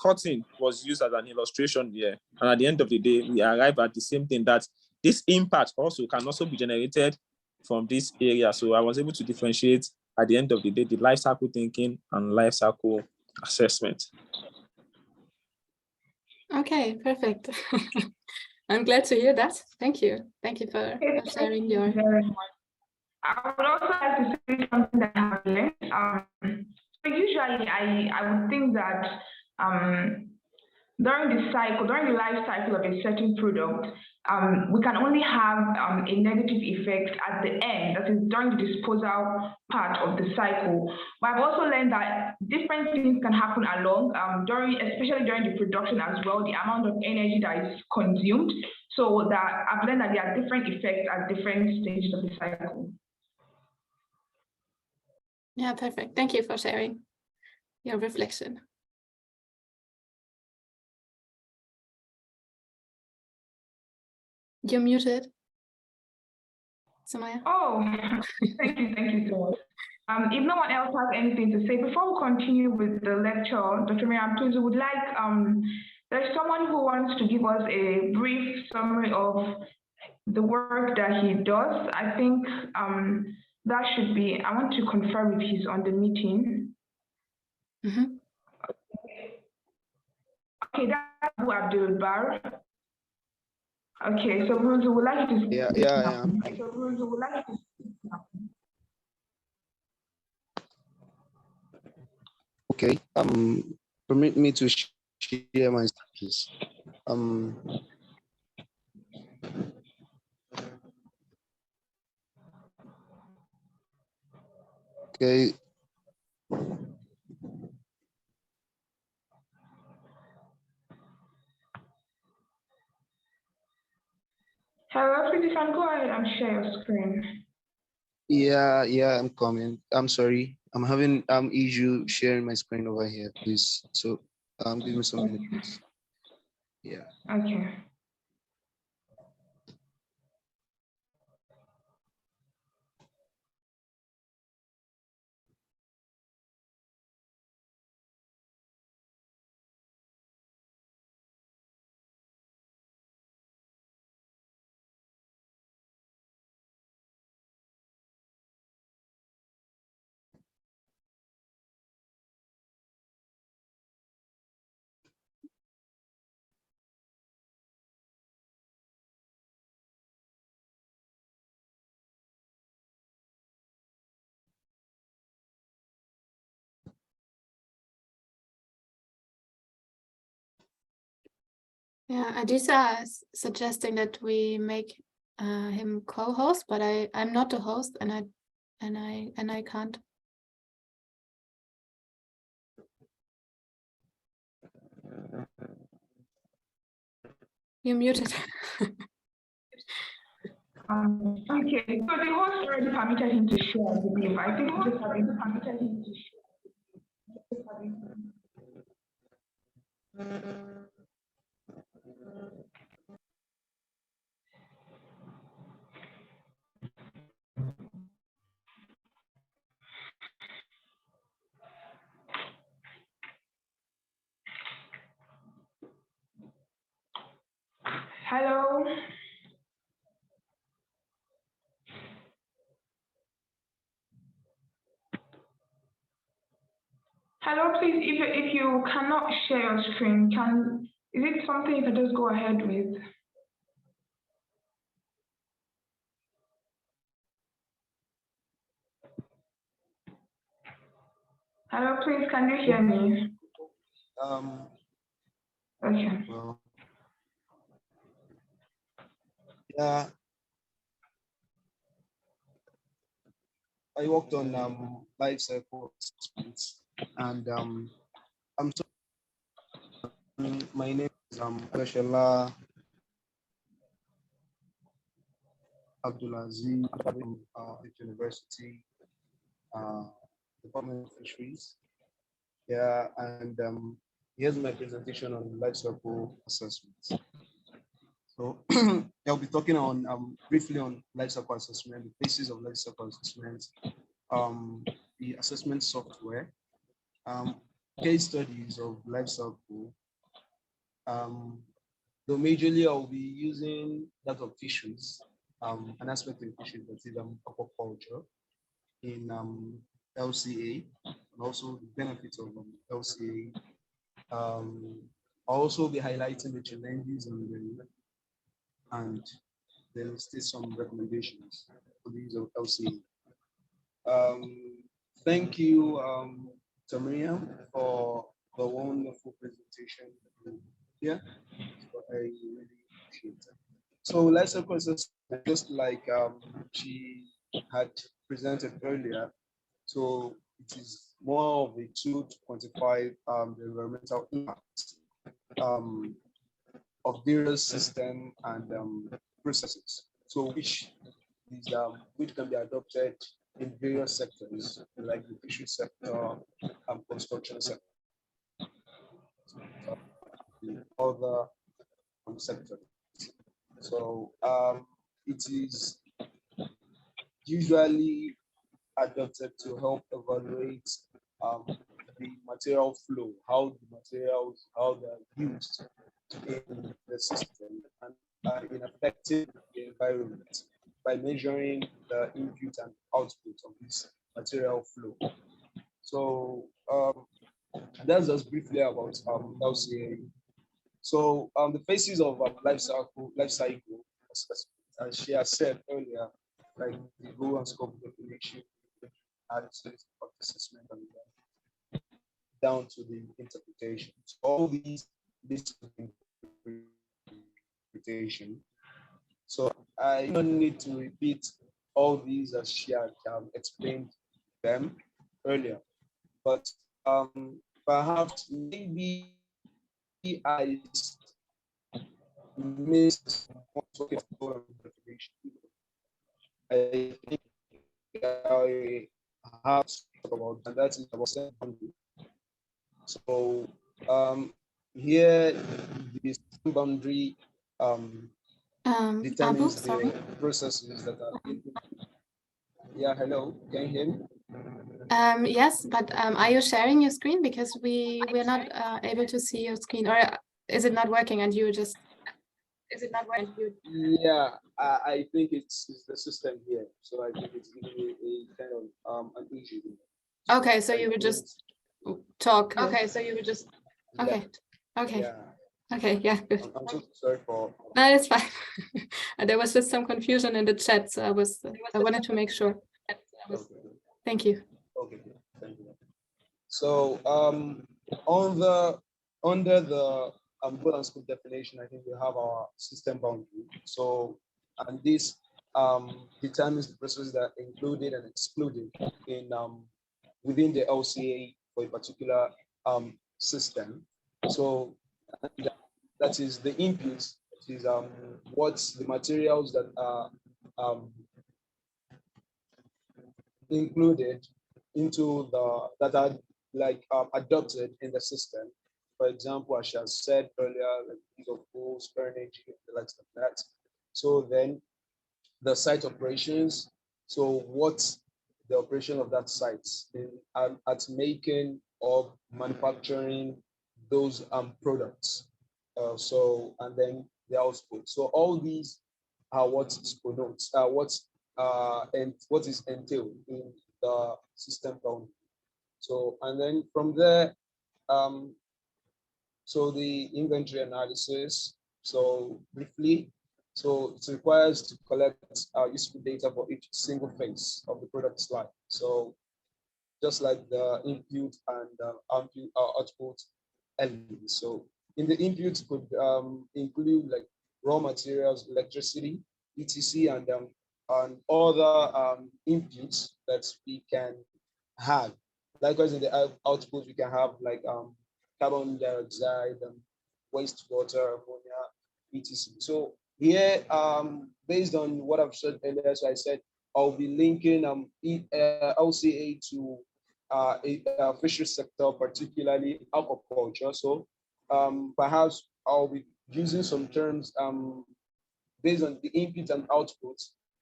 cutting was used as an illustration here, and at the end of the day, we arrive at the same thing, that this impact also can also be generated from this area. So I was able to differentiate at the end of the day the life cycle thinking and life cycle assessment. Okay, perfect. I'm glad to hear that. Thank you. Thank you for sharing your. I would also like to say something that I have learned. So usually I would think that during the life cycle of a certain product, we can only have a negative effect at the end, that is during the disposal part of the cycle. But I've also learned that different things can happen along, especially during the production as well, the amount of energy that is consumed. So that I've learned that there are different effects at different stages of the cycle. Yeah, perfect. Thank you for sharing your reflection. You're muted, Sumaya. Oh, thank you so much. If no one else has anything to say, before we continue with the lecture, Dr. Miriam, please, we would like, there's someone who wants to give us a brief summary of the work that he does. I think that should be, I want to confirm if he's on the meeting. Mm-hmm. Okay, that's Abu Abdul Bar. Okay, so Bruce, we would like you to Yeah, speak yeah, now. yeah. So Bruce, we would like you to speak now. Okay. Permit me to share my please. Okay. Hello, please, you can go ahead and share your screen. Yeah, yeah, I'm coming. I'm sorry. I'm having issue sharing my screen over here, please. So give me some minutes, please. Yeah. Okay. Yeah, Adisa is suggesting that we make him co-host, but I'm not a host, and I can't. You're muted. Okay, so the host already permitted him to share, I believe. I think we just haven't permitted him to share. Hello. Hello, please, if you cannot share your screen, is it something you can just go ahead with? Hello, please, can you hear me? Okay. Well, yeah. I worked on life cycle assessments, and I'm so my name is Kashala Abdulaziz from University, Department of Fisheries. Yeah, and here's my presentation on life cycle assessments. So I'll be talking on briefly on life cycle assessment, the basis of life cycle assessment, the assessment software, case studies of life cycle. Though majorly I'll be using that of fisheries, an aspect of fisheries that is aquaculture in LCA, and also the benefits of LCA. I'll also be highlighting the challenges and then state some recommendations for the use of LCA. Thank you, Tamiya, for the wonderful presentation. Yeah, I really appreciate it. So life cycle assessment, just like she had presented earlier, so it is more of a tool to quantify the environmental impact of various systems and processes. So which can be adopted in various sectors, like the fishery sector and construction sector, other sectors. So it is usually adopted to help evaluate the material flow, how the materials, how they're used in the system and in affecting the environment by measuring the input and output of this material flow. So that's just briefly about LCA. So the phases of life cycle as she has said earlier, like the role and scope of definition, analysis, assessment, and down to the interpretation. So all these interpretation. So I don't need to repeat all these as she had explained them earlier, but perhaps maybe I missed I think I have to talk about, and that is about boundary. So here the boundary Abu, determines sorry. the processes that are yeah, hello, can you hear me? Yes, but are you sharing your screen? Because we're not able to see your screen, or is it not working and you just, is it not working? Yeah, I think it's the system here. So I think it's giving me a kind of an issue. Okay, so you would just talk. Okay, so you would just Okay, okay. Yeah. Okay, yeah, good. I'm so sorry for No, it's fine. There was just some confusion in the chat, so I wanted to make sure. Thank you. okay, thank you. So on the under the good and scope definition, I think we have our system boundary. So and this determines the processes that are included and excluded in within the LCA for a particular system. So that is the inputs, is what's the materials that are included into the that are like adopted in the system. For example, as I said earlier, like use of coal, spare energy, the likes of that. So then the site operations. So what's the operation of that site in, at making or manufacturing those products. So and then the output. So all these are what connotes and what is entailed in the system boundary. So and then from there, so the inventory analysis. So briefly, so it requires to collect useful data for each single phase of the product's life. So just like the input and output elements. So in the input could include like raw materials, electricity, etc., and other inputs that we can have. Likewise, in the output, we can have like carbon dioxide, wastewater, ammonia, etc. So here, based on what I've said earlier, so I said I'll be linking LCA to a fishery sector, particularly aquaculture. So perhaps I'll be using some terms based on the input and output.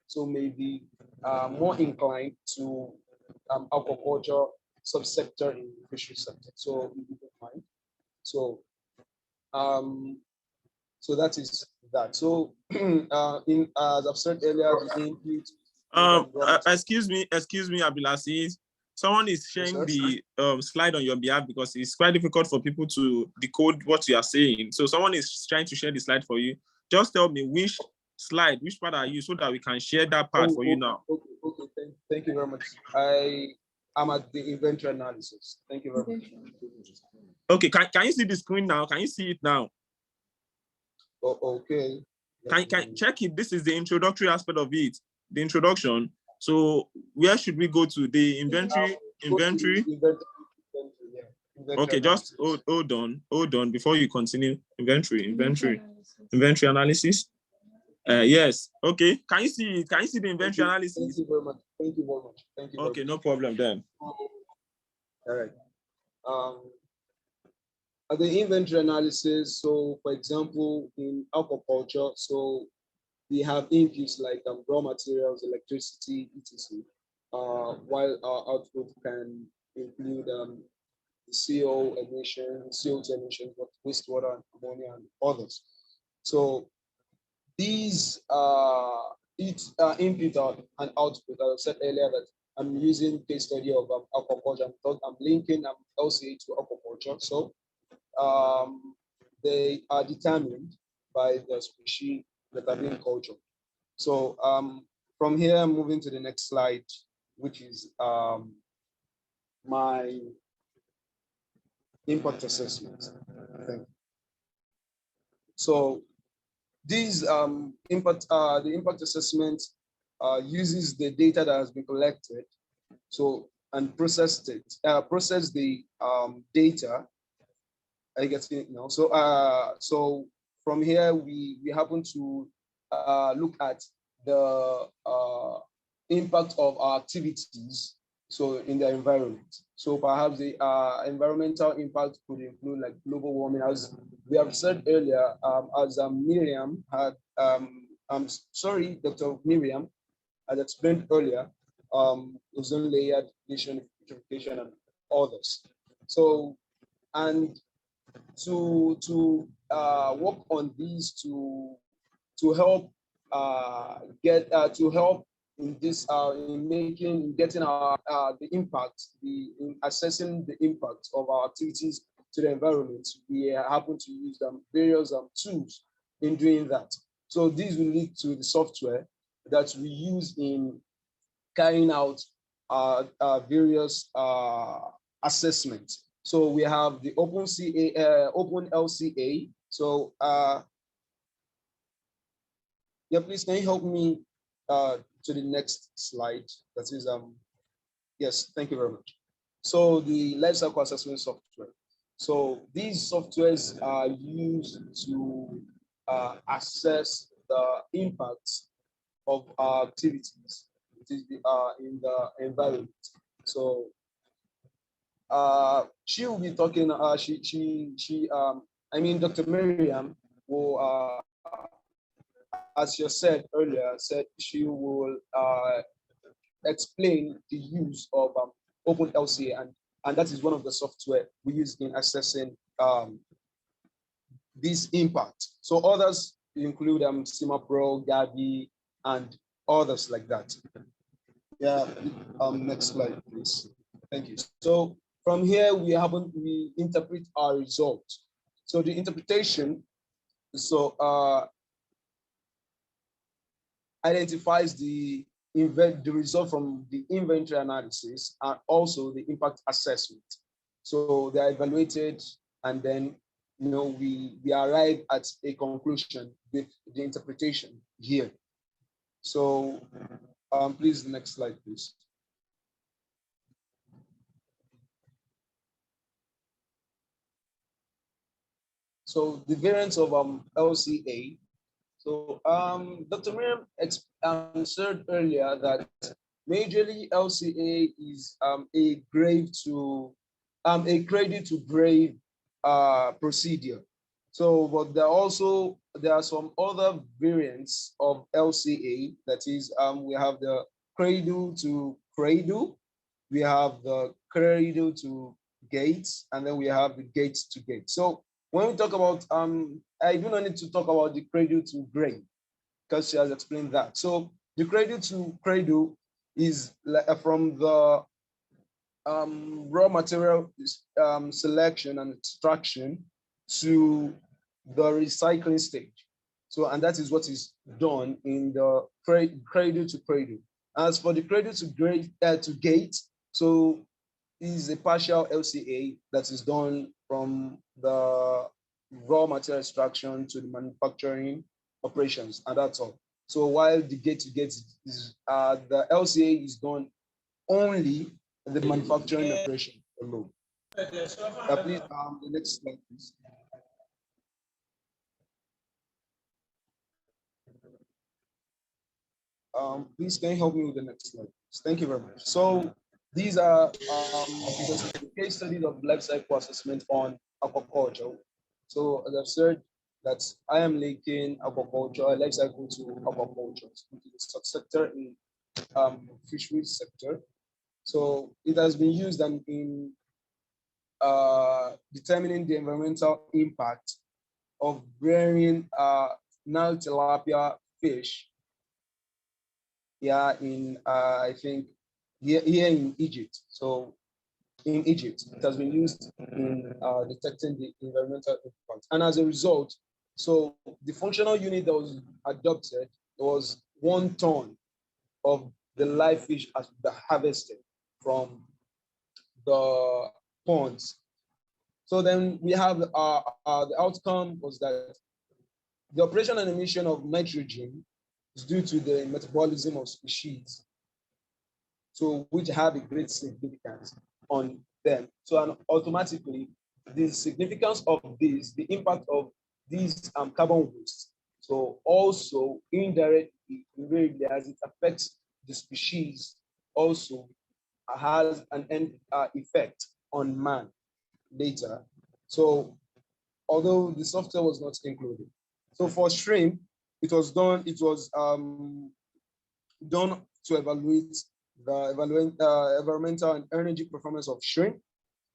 So maybe more inclined to aquaculture subsector in the fishery sector. So if you don't mind. So so that is that. So in as I've said earlier, the input. Excuse me, Abdulaziz. Someone is sharing the slide on your behalf because it's quite difficult for people to decode what you are saying. So someone is trying to share the slide for you. Just tell me which slide, which part are you, so that we can share that part for you now. Okay. Thank you very much. I am at the inventory analysis. Thank you very much. Okay, can you see the screen now? Can you see it now? Oh, okay. Can check it? This is the introductory aspect of it, the introduction. So where should we go to? The inventory? Okay, just hold on before you continue. Inventory analysis. Yes. Okay. Can you see it? Can you see the inventory analysis? Thank you very much. Thank you very much. Thank you. Okay, no problem then. All right. At the inventory analysis, so for example, in aquaculture, so we have inputs like raw materials, electricity, etc. While our output can include CO emissions, CO2 emissions, wastewater, and ammonia, and others. So these input and output, as I said earlier, that I'm using case study of aquaculture. I'm linking LCA to aquaculture. So they are determined by the species that are being cultured. So from here, I'm moving to the next slide, which is my impact assessment. Thank you. So these the impact assessment uses the data that has been collected, so and process the data. I get it now. So so from here we happen to look at the impact of our activities, so in the environment. So perhaps the environmental impact could include like global warming, as we have said earlier, as Miriam had, I'm sorry, Dr. Miriam had explained earlier, ozone layer depletion, eutrophication, and others. So, and to work on these to help to help in this in getting our the impact, in assessing the impact of our activities to the environment. We happen to use various tools in doing that. So these will lead to the software that we use in carrying out various assessments. So we have the OpenLCA. So yeah, please can you help me to the next slide? That is yes, thank you very much. So the lifecycle assessment software. So these softwares are used to assess the impacts of our activities in the environment. So she will be talking. I mean, Dr. Miriam will, as she said earlier, she will explain the use of OpenLCA, and that is one of the software we use in assessing this impact. So others include CIMAPRO, Gavi, and others like that. Yeah, next slide, please. Thank you. So from here, we interpret our results. So the interpretation, identifies the result from the inventory analysis and also the impact assessment. So they are evaluated, and then we arrive at a conclusion with the interpretation here. So please, the next slide, please. So the variants of LCA. So Dr. Miriam answered earlier that majorly LCA is a cradle to grave procedure. So, but there are some other variants of LCA. That is, we have the cradle to cradle, we have the cradle to gates, and then we have the gates to gate. So when we talk about, I do not need to talk about the cradle to grave because she has explained that. So the cradle to cradle is from the raw material selection and extraction to the recycling stage. So, and that is what is done in the cradle to cradle. As for the cradle to gate, so is a partial LCA that is done from the raw material extraction to the manufacturing operations, and that's all. So while the gate to gate is the LCA is done only the manufacturing operation alone. Please, the next slide, please. Please, can you help me with the next slide? Thank you very much. So these are the case studies of life cycle assessment on aquaculture. So as I've said, that I am linking aquaculture, life cycle to aquaculture, into the subsector in fisheries sector. So it has been used in determining the environmental impact of rearing Nile tilapia fish in I think here in Egypt. So in Egypt, it has been used in detecting the environmental impact. And as a result, So the functional unit that was adopted was 1 ton of the live fish as harvested from the ponds. So then we have the outcome was that the operation and emission of nitrogen is due to the metabolism of species, so which have a great significance on them. So and automatically, the significance of this, the impact of these carbon waste, so also indirectly, as it affects the species, also has an end effect on man later. So although the software was not included. So for shrimp, it was done to evaluate the environmental and energy performance of shrimp.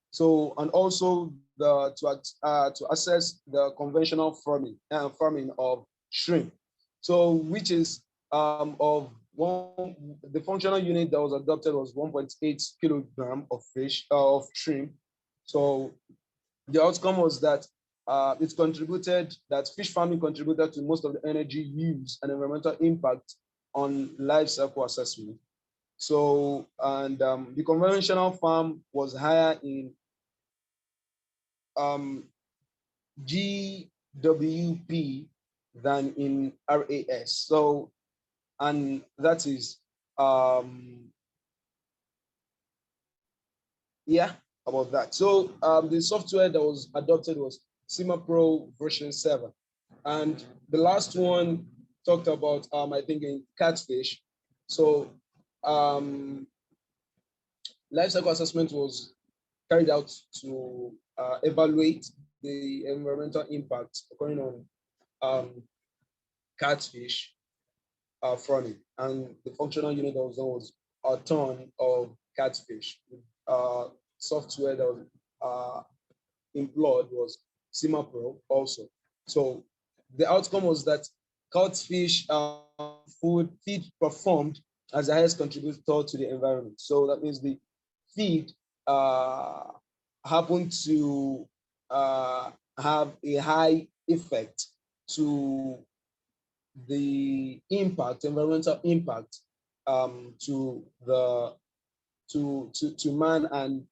So, and also to assess the conventional farming of shrimp. So, which is the functional unit that was adopted was 1.8 kilogram of fish of shrimp. So, the outcome was that fish farming contributed to most of the energy use and environmental impact on life cycle assessment. So, and the conventional farm was higher in GWP than in RAS. So, and that is, yeah, about that. So the software that was adopted was CIMA-Pro version 7. And the last one talked about, I think, in catfish. So life cycle assessment was carried out to evaluate the environmental impact occurring on catfish farming. And the functional unit that was done was a ton of catfish. Software that was employed was CIMA-Pro also. So the outcome was that catfish feed performed as the highest contributor to the environment. So that means the feed happened to have a high effect to the impact, environmental impact to man and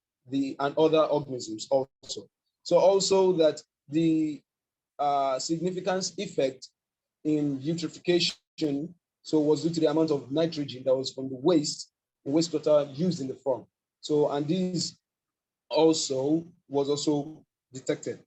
other organisms also. So also that the significant effect in eutrophication so was due to the amount of nitrogen that was from the wastewater used in the farm. So, and this also was also detected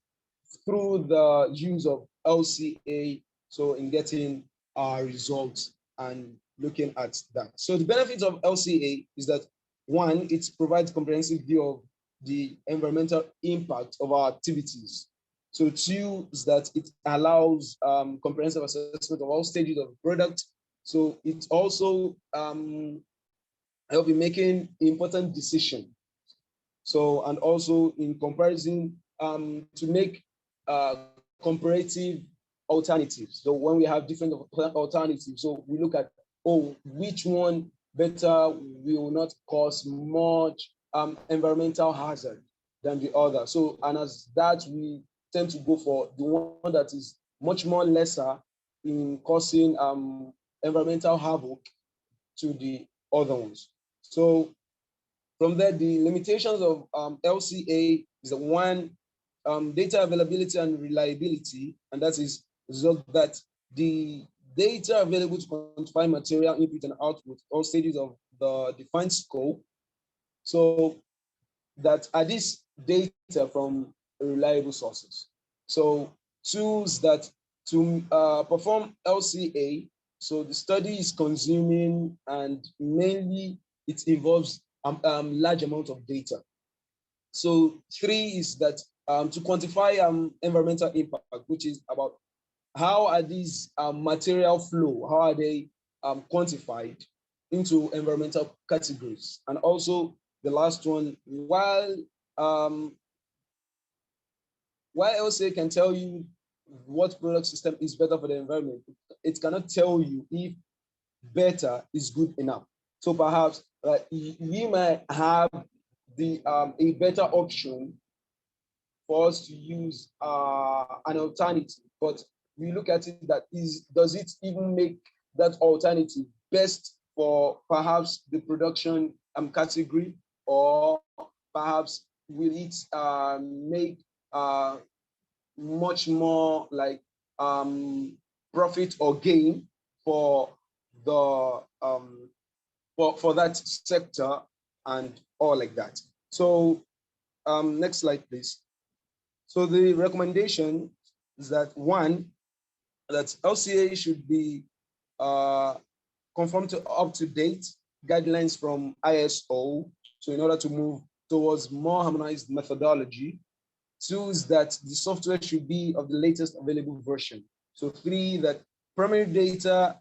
through the use of LCA, so in getting our results and looking at that. So the benefits of LCA is that, one, it provides comprehensive view of the environmental impact of our activities. So two is that it allows comprehensive assessment of all stages of the product. So it also help in making important decisions. So, and also in comparison to make comparative alternatives. So when we have different alternatives, so we look at, which one better will not cause much environmental hazard than the other. So, and as that, we tend to go for the one that is much more lesser in causing environmental havoc to the other ones. So from there, the limitations of LCA is the one, data availability and reliability, and that is result that the data available to quantify material input and output, all stages of the defined scope. So that are these data from reliable sources. So tools that to perform LCA, so the study is consuming and mainly it involves large amount of data. So three is that to quantify environmental impact, which is about how are these material flow, how are they quantified into environmental categories. And also the last one, while LCA can tell you what product system is better for the environment, it cannot tell you if better is good enough. So perhaps we might have the a better option for us to use an alternative, but we look at it that does it even make that alternative best for perhaps the production category, or perhaps will it make much more like profit or gain for the for that sector and all like that. So next slide, please. So the recommendation is that one, that LCA should be conform to up-to-date guidelines from ISO. So in order to move towards more harmonized methodology. Two is that the software should be of the latest available version. So three, that primary data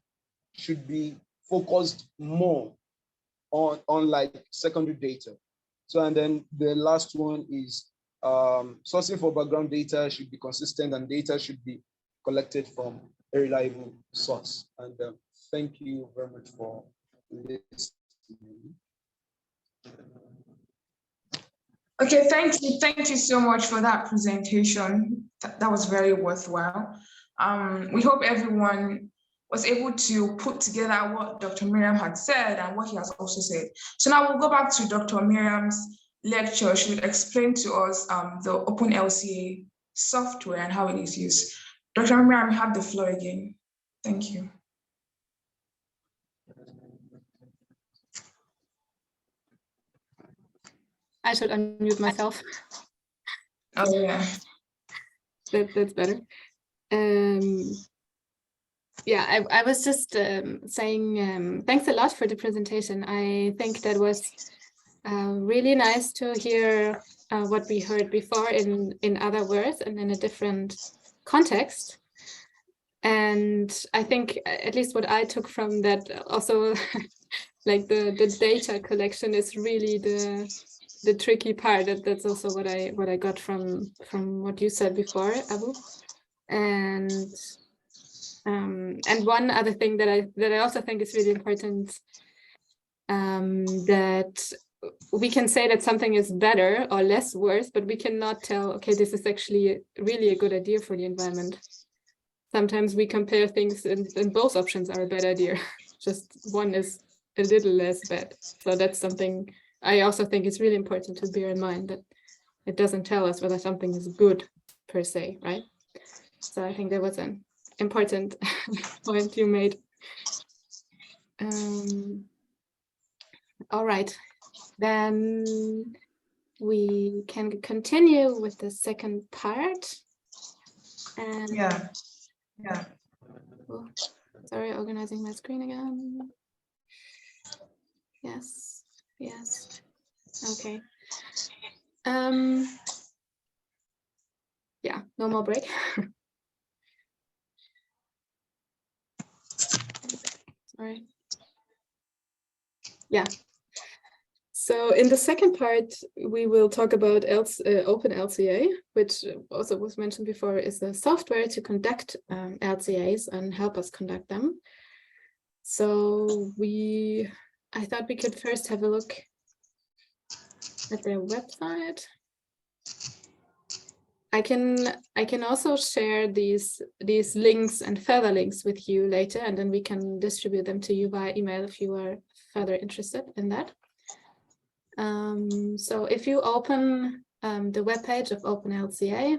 should be focused more on like secondary data. So, and then the last one is sourcing for background data should be consistent, and data should be collected from a reliable source. And thank you very much for listening. Okay, thank you. Thank you so much for that presentation. That was very worthwhile. We hope everyone was able to put together what Dr. Miriam had said and what he has also said. So now we'll go back to Dr. Miriam's lecture. She will explain to us the OpenLCA software and how it is used. Dr. Miriam, you have the floor again. Thank you. I should unmute myself. Oh yeah. That's better. Yeah, I was just saying thanks a lot for the presentation. I think that was really nice to hear what we heard before in other words and in a different context. And I think at least what I took from that also, like the data collection is really the tricky part. That's also what I got from what you said before, Abu. And one other thing that I also think is really important, that we can say that something is better or less worse, but we cannot tell, okay, this is actually really a good idea for the environment. Sometimes we compare things and both options are a bad idea. Just one is a little less bad. So that's something I also think is really important to bear in mind, that it doesn't tell us whether something is good per se, right? So I think that was an important point you made. All right, then we can continue with the second part. And yeah. Oh, sorry, organizing my screen again. Yes. Okay. Yeah, no more break. Sorry. Yeah. So in the second part, we will talk about OpenLCA, which also was mentioned before, is a software to conduct LCAs and help us conduct them. So I thought we could first have a look at their website. I can also share these links and further links with you later, and then we can distribute them to you via email if you are further interested in that. So if you open the webpage of OpenLCA,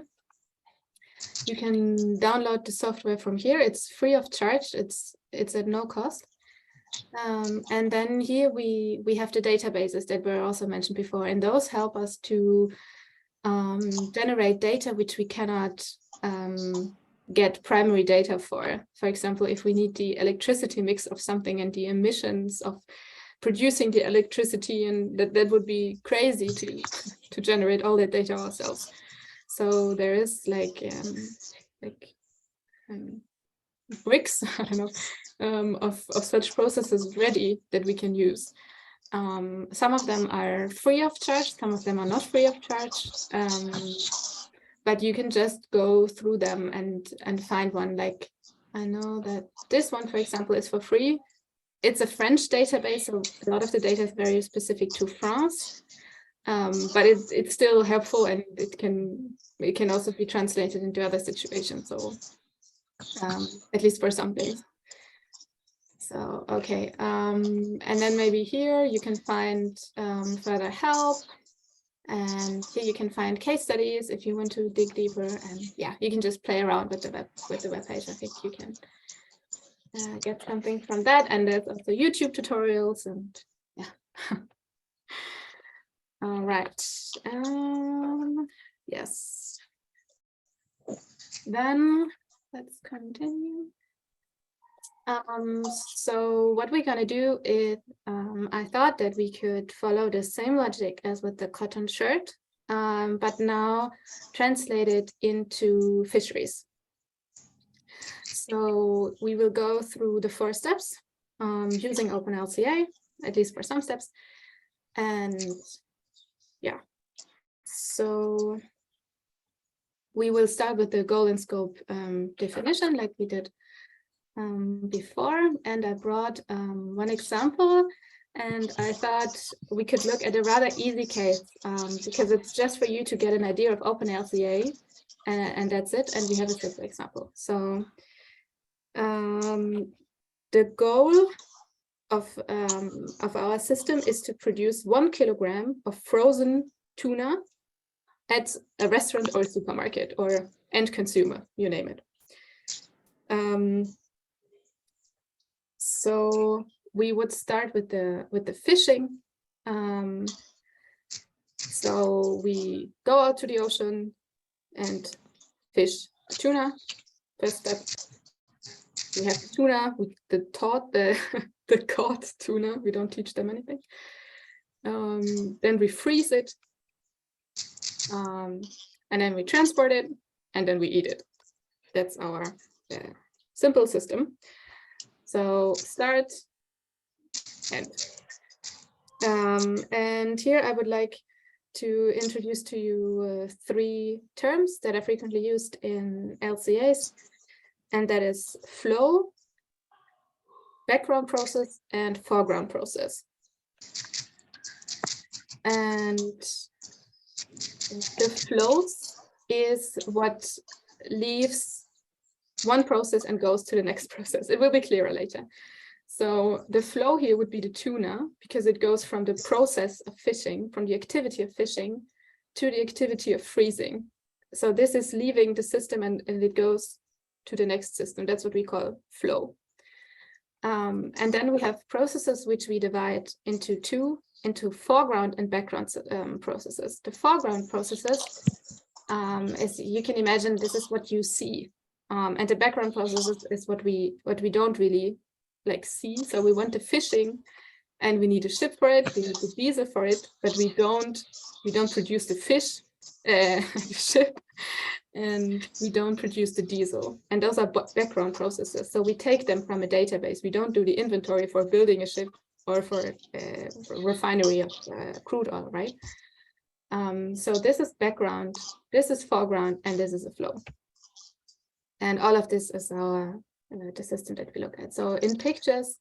you can download the software from here. It's free of charge. It's at no cost. And then here we have the databases that were also mentioned before, and those help us to generate data which we cannot get primary data for. For example, if we need the electricity mix of something and the emissions of producing the electricity, and that would be crazy to generate all that data ourselves. So there is like bricks, I don't know, of such processes ready that we can use. Some of them are free of charge, some of them are not free of charge, but you can just go through them and find one. Like, I know that this one, for example, is for free. It's a French database, so a lot of the data is very specific to France, but it's still helpful, and it can also be translated into other situations. So at least for some things. So, okay, and then maybe here you can find further help, and here you can find case studies if you want to dig deeper. And yeah, you can just play around with the web page. I think you can get something from that. And there's also YouTube tutorials, and yeah. All right. Yes. Then let's continue. So what we're going to do is, I thought that we could follow the same logic as with the cotton shirt, but now translate it into fisheries. So we will go through the 4 steps using OpenLCA, at least for some steps. And yeah, so we will start with the goal and scope definition like we did before, and I brought one example, and I thought we could look at a rather easy case because it's just for you to get an idea of OpenLCA, and that's it, and we have a simple example. So the goal of our system is to produce 1 kilogram of frozen tuna at a restaurant or supermarket or end consumer, you name it. So we would start with the fishing. So we go out to the ocean and fish tuna. First step, we have the tuna, the caught tuna. We don't teach them anything. Then we freeze it, and then we transport it, and then we eat it. That's our simple system. So start, end. And here I would like to introduce to you 3 terms that are frequently used in LCAs, and that is flow, background process, and foreground process. And the flows is what leaves one process and goes to the next process. It will be clearer later. So the flow here would be the tuna, because it goes from the process of fishing, from the activity of fishing, to the activity of freezing. So this is leaving the system and it goes to the next system. That's what we call flow. And then we have processes which we divide into 2, into foreground and background processes. The foreground processes, as you can imagine, this is what you see. And the background processes is what we don't really see. So we want the fishing, and we need a ship for it. We need the diesel for it, but we don't produce the fish, the ship, and we don't produce the diesel. And those are background processes. So we take them from a database. We don't do the inventory for building a ship or for refinery of crude oil, right? So this is background, this is foreground, and this is a flow. And all of this is our the system that we look at. So in pictures,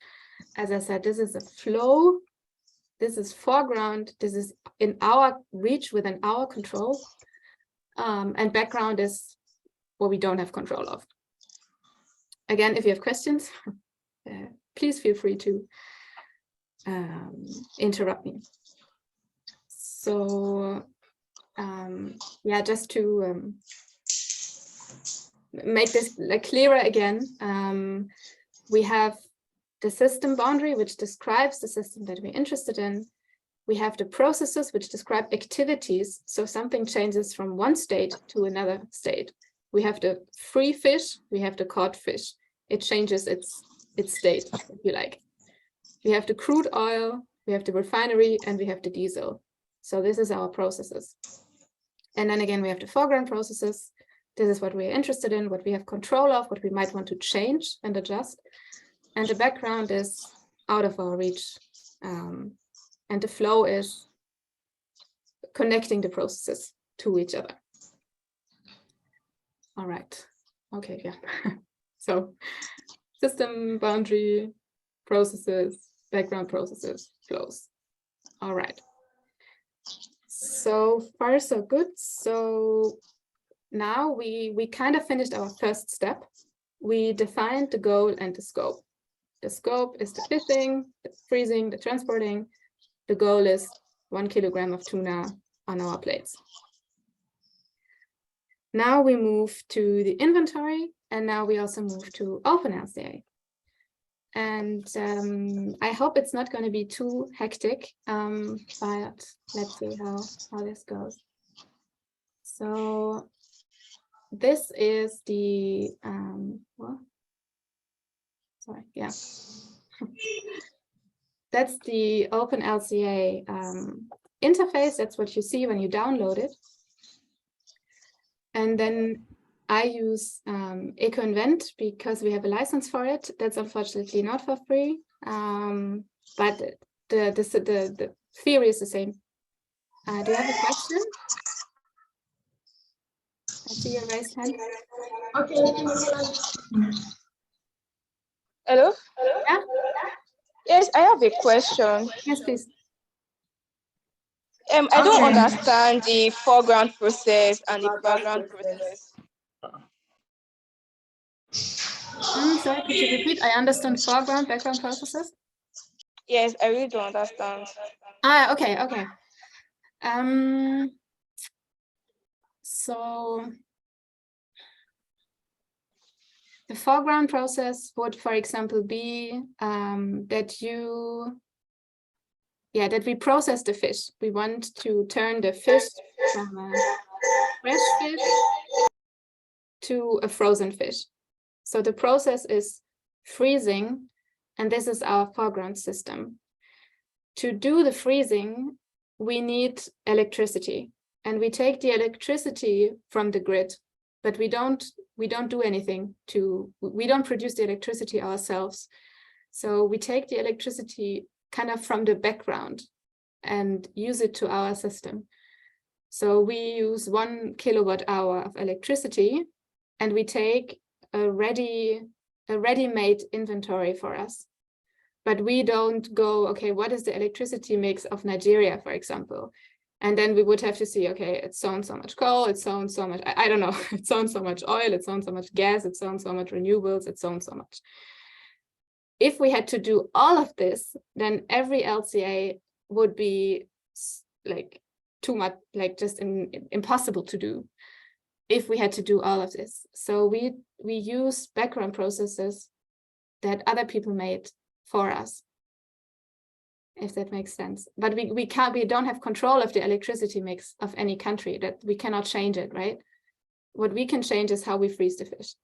as I said, this is a flow, this is foreground, this is in our reach, within our control, and background is what we don't have control of. Again, if you have questions, please feel free to interrupt me. So yeah, just to make this clearer again, we have the system boundary, which describes the system that we're interested in. We have the processes, which describe activities. So something changes from one state to another state. We have the free fish, we have the caught fish. It changes its state, if you like. We have the crude oil, we have the refinery, and we have the diesel. So this is our processes. And then again, we have the foreground processes. This is what we're interested in, what we have control of, what we might want to change and adjust. And the background is out of our reach. And the flow is connecting the processes to each other. All right. Okay, yeah. So system, boundary, processes, background processes, flows. All right. So far, so good. So now we kind of finished our first step. we defined the goal and the scope. The scope is the fishing, the freezing, the transporting. The goal is 1 kilogram of tuna on our plates. Now we move to the inventory, and now we also move to OpenLCA. And I hope it's not going to be too hectic, but let's see how this goes. So this is the, that's the OpenLCA interface. That's what you see when you download it. And then I use EcoInvent because we have a license for it. That's unfortunately not for free, but the theory is the same. Do you have a question? I see your raised hand. Okay. Hello? Yeah? Yes, I have a question. Yes, please. I don't understand the foreground process and the background process. Sorry, could you repeat? I understand foreground, background processes. Yes, I really don't understand. Okay. So the foreground process would, for example, be that we process the fish. We want to turn the fish from a fresh fish to a frozen fish. So the process is freezing, and this is our foreground system. To do the freezing, we need electricity, and we take the electricity from the grid, but we don't do anything we don't produce the electricity ourselves. So we take the electricity kind of from the background and use it to our system. So we use 1 kilowatt hour of electricity, and we take a ready-made inventory for us. But we don't go, okay, what is the electricity mix of Nigeria, for example? And then we would have to see, okay, it's so and so much coal, it's so and so much, I don't know, it's so and so much oil, it's so and so much gas, it's so and so much renewables, it's so and so much. If we had to do all of this, then every LCA would be like too much, like just impossible to do if we had to do all of this. So we use background processes that other people made for us, if that makes sense. But we don't have control of the electricity mix of any country, that we cannot change it, right? What we can change is how we freeze the fish.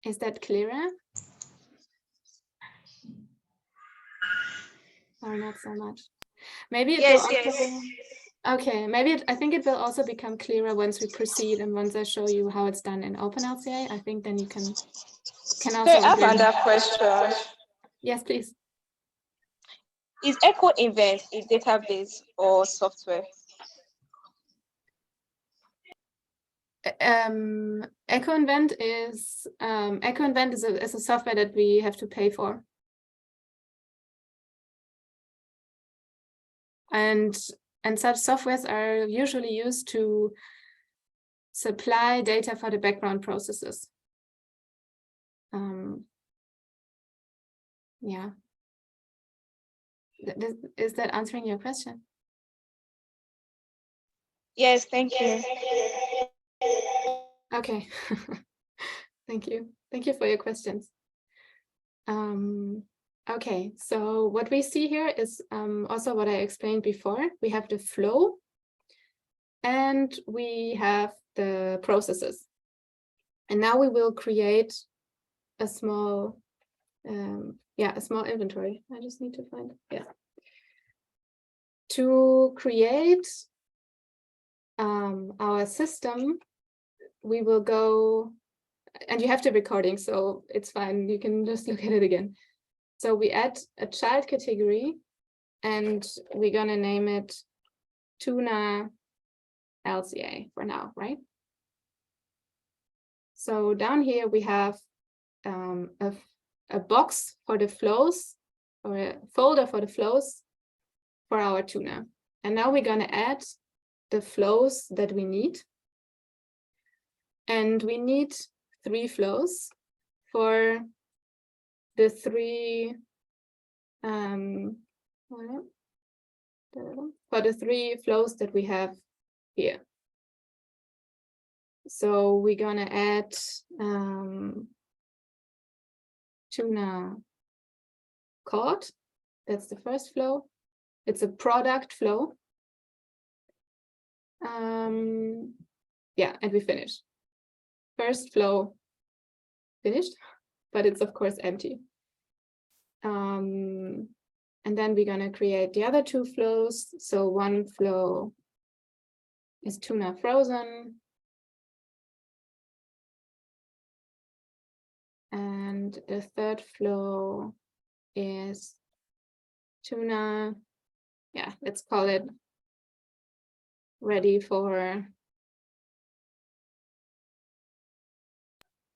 Is that clearer? Or not so much? Maybe it will also, okay, maybe I think it will also become clearer once we proceed and once I show you how it's done in OpenLCA. I think then you can also. So I have another question. Yes, please. Is EcoInvent a database or software? EcoInvent is a software that we have to pay for. And such softwares are usually used to supply data for the background processes. Yeah. Is that answering your question? Yes, thank you. Okay. Thank you. Thank you for your questions. Okay, so what we see here is also what I explained before. We have the flow and we have the processes. And now we will create a small, a small inventory. I just need to find it. Yeah. To create our system, we will go, and you have the recording, so it's fine. You can just look at it again. So we add a child category and we're gonna name it Tuna LCA for now, right? So down here we have a box for the flows, or a folder for the flows for our tuna. And now we're gonna add the flows that we need And we need 3 flows for the 3 flows that we have here. So we're gonna add tuna cod. That's the first flow. It's a product flow. Yeah, and we finish. First flow finished, but it's of course empty. And then we're gonna create the other 2 flows. So one flow is tuna frozen. And the third flow is tuna, yeah, let's call it ready for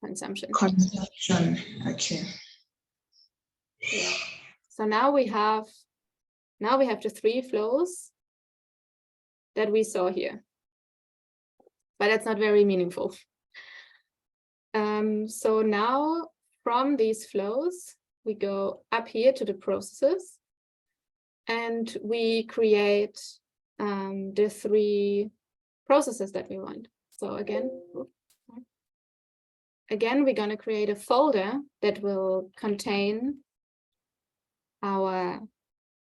consumption. Consumption, okay. Yeah. So now we have the 3 flows that we saw here, but that's not very meaningful. So now from these flows, we go up here to the processes and we create the 3 processes that we want. So again, we're going to create a folder that will contain our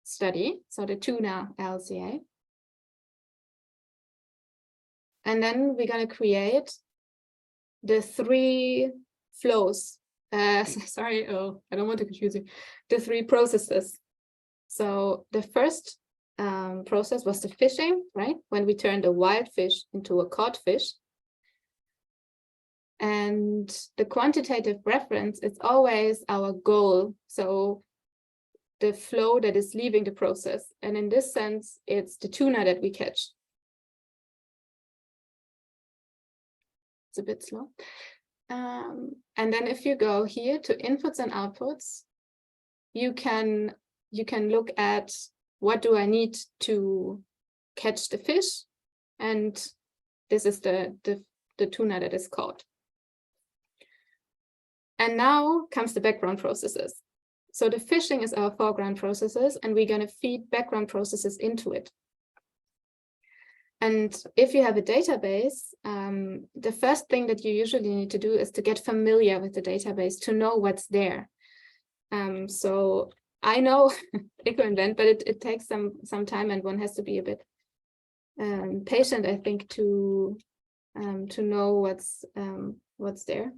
study, so the tuna LCA. And then we're going to create the 3 flows. Sorry, oh, I don't want to confuse you. The 3 processes. So the first process was the fishing, right? When we turned a wild fish into a cod fish. And the quantitative reference is always our goal. So the flow that is leaving the process. And in this sense, it's the tuna that we catch. It's a bit slow. And then if you go here to inputs and outputs, you can look at what do I need to catch the fish, and this is the tuna that is caught. And now comes the background processes. So the fishing is our foreground processes, and we're going to feed background processes into it. And if you have a database, the first thing that you usually need to do is to get familiar with the database to know what's there. So I know EcoInvent, but it takes some time, and one has to be a bit patient, I think, to know what's there.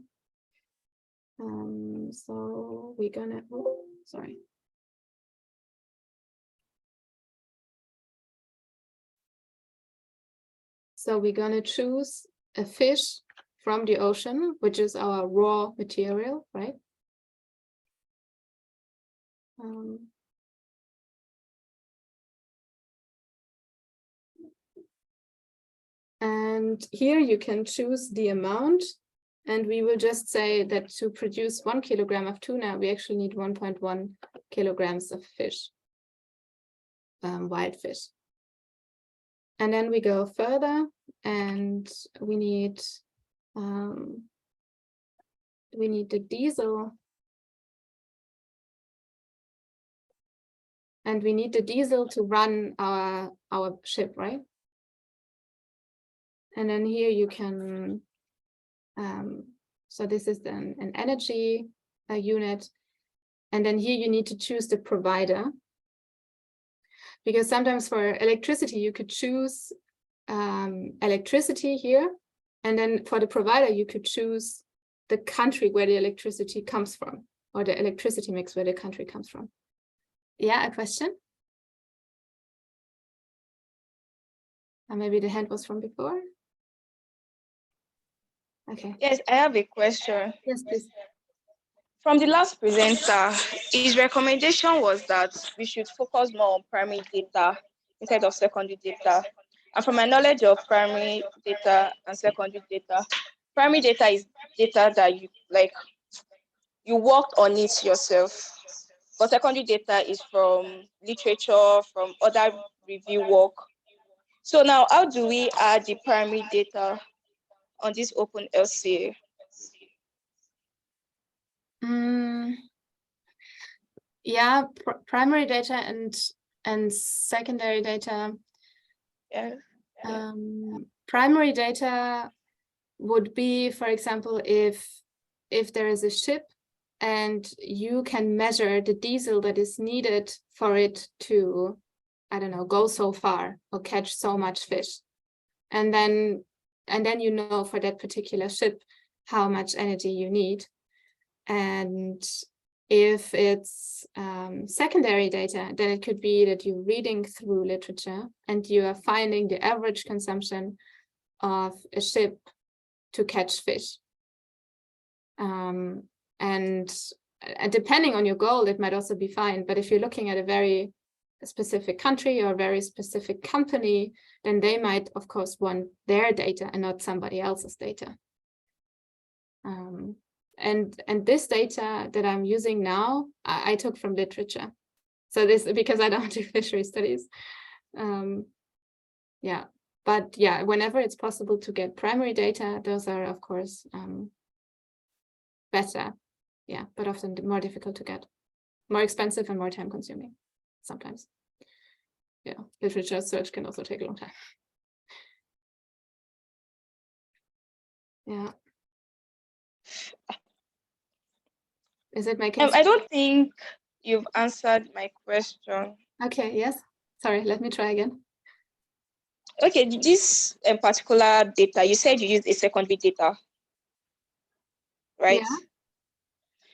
So we're gonna, oh, sorry. So we're gonna choose a fish from the ocean, which is our raw material, right? And here you can choose the amount, and we will just say that to produce 1 kilogram of tuna, we actually need 1.1 kilograms of fish, wild fish. And then we go further, and we need the diesel. And we need the diesel to run our ship, right? And then here you can, so this is then an energy unit. And then here you need to choose the provider. Because sometimes for electricity, you could choose electricity here. And then for the provider, you could choose the country where the electricity comes from, or the electricity mix where the country comes from. Yeah, a question? Or maybe the hand was from before? Okay. Yes, I have a question. Yes, please. From the last presenter, his recommendation was that we should focus more on primary data instead of secondary data. And from my knowledge of primary data and secondary data, primary data is data that you worked on it yourself. But secondary data is from literature, from other review work. So now, how do we add the primary data on this open LCA? Yeah, primary data and secondary data. Yeah. Primary data would be, for example, if there is a ship and you can measure the diesel that is needed for it to, I don't know, go so far or catch so much fish. And then you know for that particular ship how much energy you need. And if it's secondary data, then it could be that you're reading through literature and you are finding the average consumption of a ship to catch fish. And depending on your goal, it might also be fine. But if you're looking at a very specific country or a very specific company, then they might, of course, want their data and not somebody else's data. And this data that I'm using now, I took from literature. So this, because I don't do fishery studies. Yeah, but yeah, whenever it's possible to get primary data, those are, of course, better. Yeah, but often more difficult to get, more expensive and more time consuming sometimes. Yeah, literature search can also take a long time. Yeah. Is it making sense? I don't think you've answered my question. Okay, yes. Sorry, let me try again. Okay, this particular data, you said you used a secondary data, right? Yeah.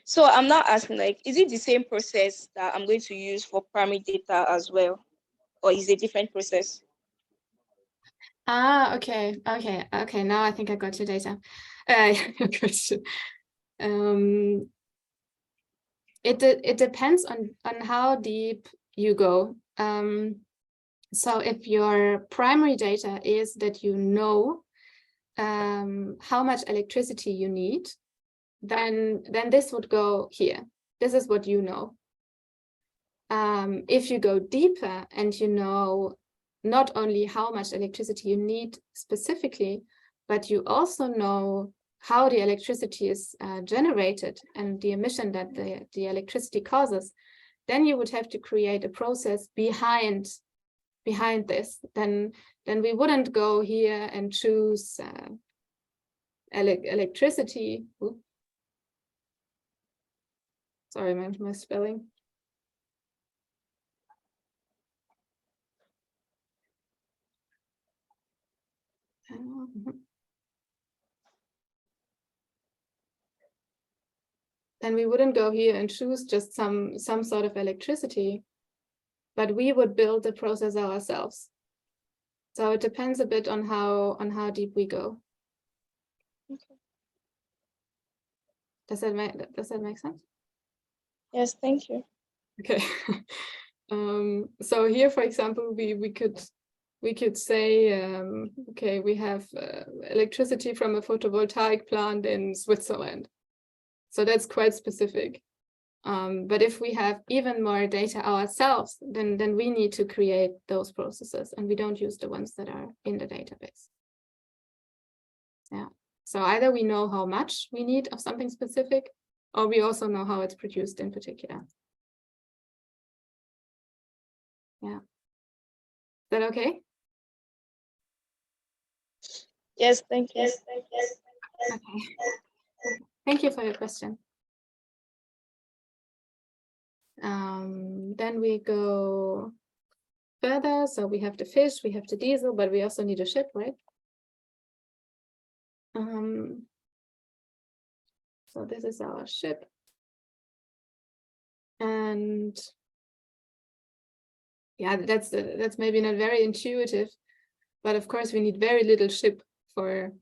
So I'm not asking, like, is it the same process that I'm going to use for primary data as well? Or is it a different process? Ah, okay. Now I think I got your data. Your question. It depends on how deep you go. So if your primary data is that you know how much electricity you need, then this would go here. This is what you know. If you go deeper and you know not only how much electricity you need specifically, but you also know how the electricity is generated and the emission that the electricity causes, then you would have to create a process behind this. Then we wouldn't go here and choose electricity. Oops. Sorry, my spelling. Then we wouldn't go here and choose just some sort of electricity, but we would build the process ourselves. So it depends a bit on how deep we go. Okay. Does that make sense? Yes, thank you. Okay. So here, for example, we could say, okay, we have electricity from a photovoltaic plant in Switzerland. So that's quite specific. But if we have even more data ourselves, then we need to create those processes, and we don't use the ones that are in the database. Yeah. So either we know how much we need of something specific, or we also know how it's produced in particular. Yeah. Is that okay? Yes, thank you. Okay. Thank you for your question. Then we go further. So we have the fish, we have the diesel, but we also need a ship, right? So this is our ship. And yeah, that's maybe not very intuitive, but of course we need very little ship for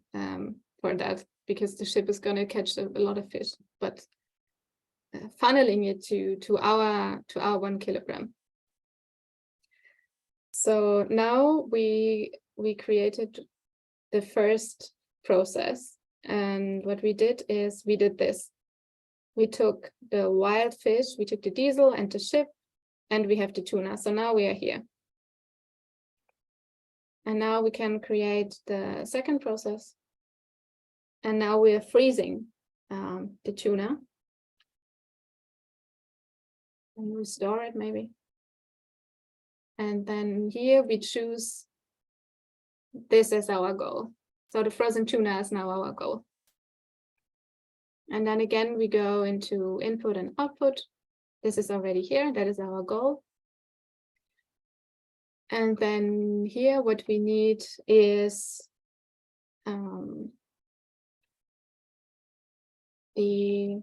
that, because the ship is going to catch a lot of fish, but funneling it to our 1 kilogram. So now we created the first process, and what we did is we did this. We took the wild fish, we took the diesel and the ship, and we have the tuna. So now we are here. And now we can create the second process. And now we are freezing the tuna. And restore it maybe. And then here we choose this as our goal. So the frozen tuna is now our goal. And then again, we go into input and output. This is already here, that is our goal. And then here, what we need is the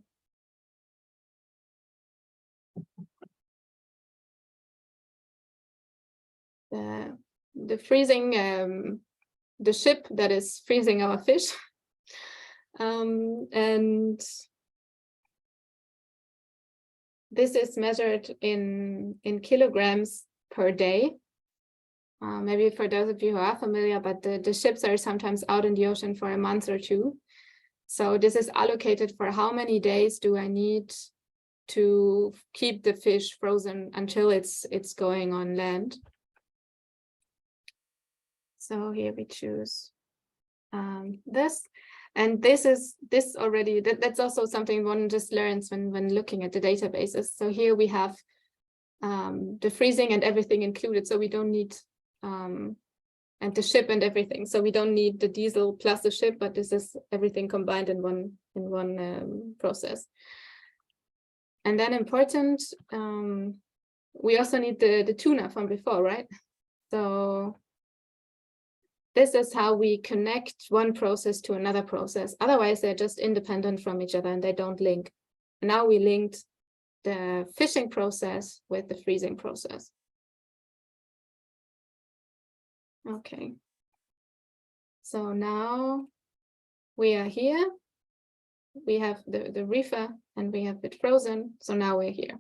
freezing, the ship that is freezing our fish. And this is measured in kilograms per day. Maybe for those of you who are familiar, but the ships are sometimes out in the ocean for a month or two. So this is allocated for how many days do I need to keep the fish frozen until it's going on land. So here we choose this. And that's also something one just learns when looking at the databases. So here we have the freezing and everything included. So we don't need, and the ship and everything. So we don't need the diesel plus the ship, but this is everything combined in one process. And then important, we also need the tuna from before, right? So this is how we connect one process to another process. Otherwise, they're just independent from each other and they don't link. Now we linked the fishing process with the freezing process. Okay. So now we are here. We have the reefer and we have it frozen. So now we're here.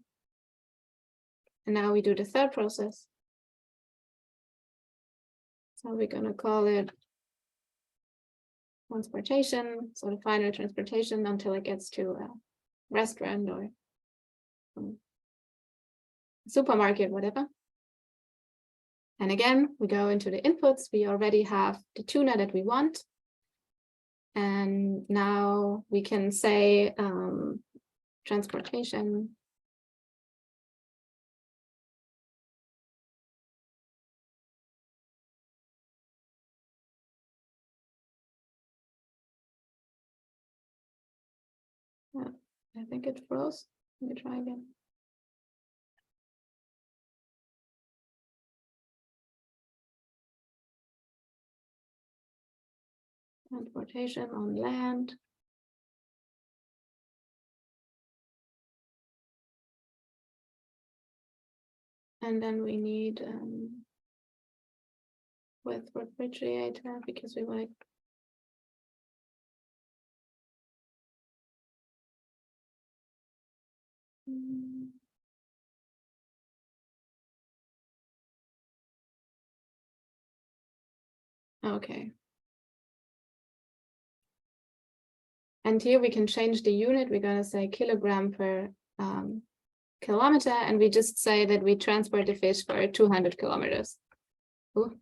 And now we do the third process. So we're going to call it transportation. So the final transportation until it gets to a restaurant or supermarket, whatever. And again, we go into the inputs. We already have the tuna that we want. And now we can say transportation. I think it froze. Let me try again. Transportation on land. And then we need with refrigerator because we want okay. And here we can change the unit. We're going to say kilogram per kilometer, and we just say that we transport the fish for 200 kilometers. Ooh.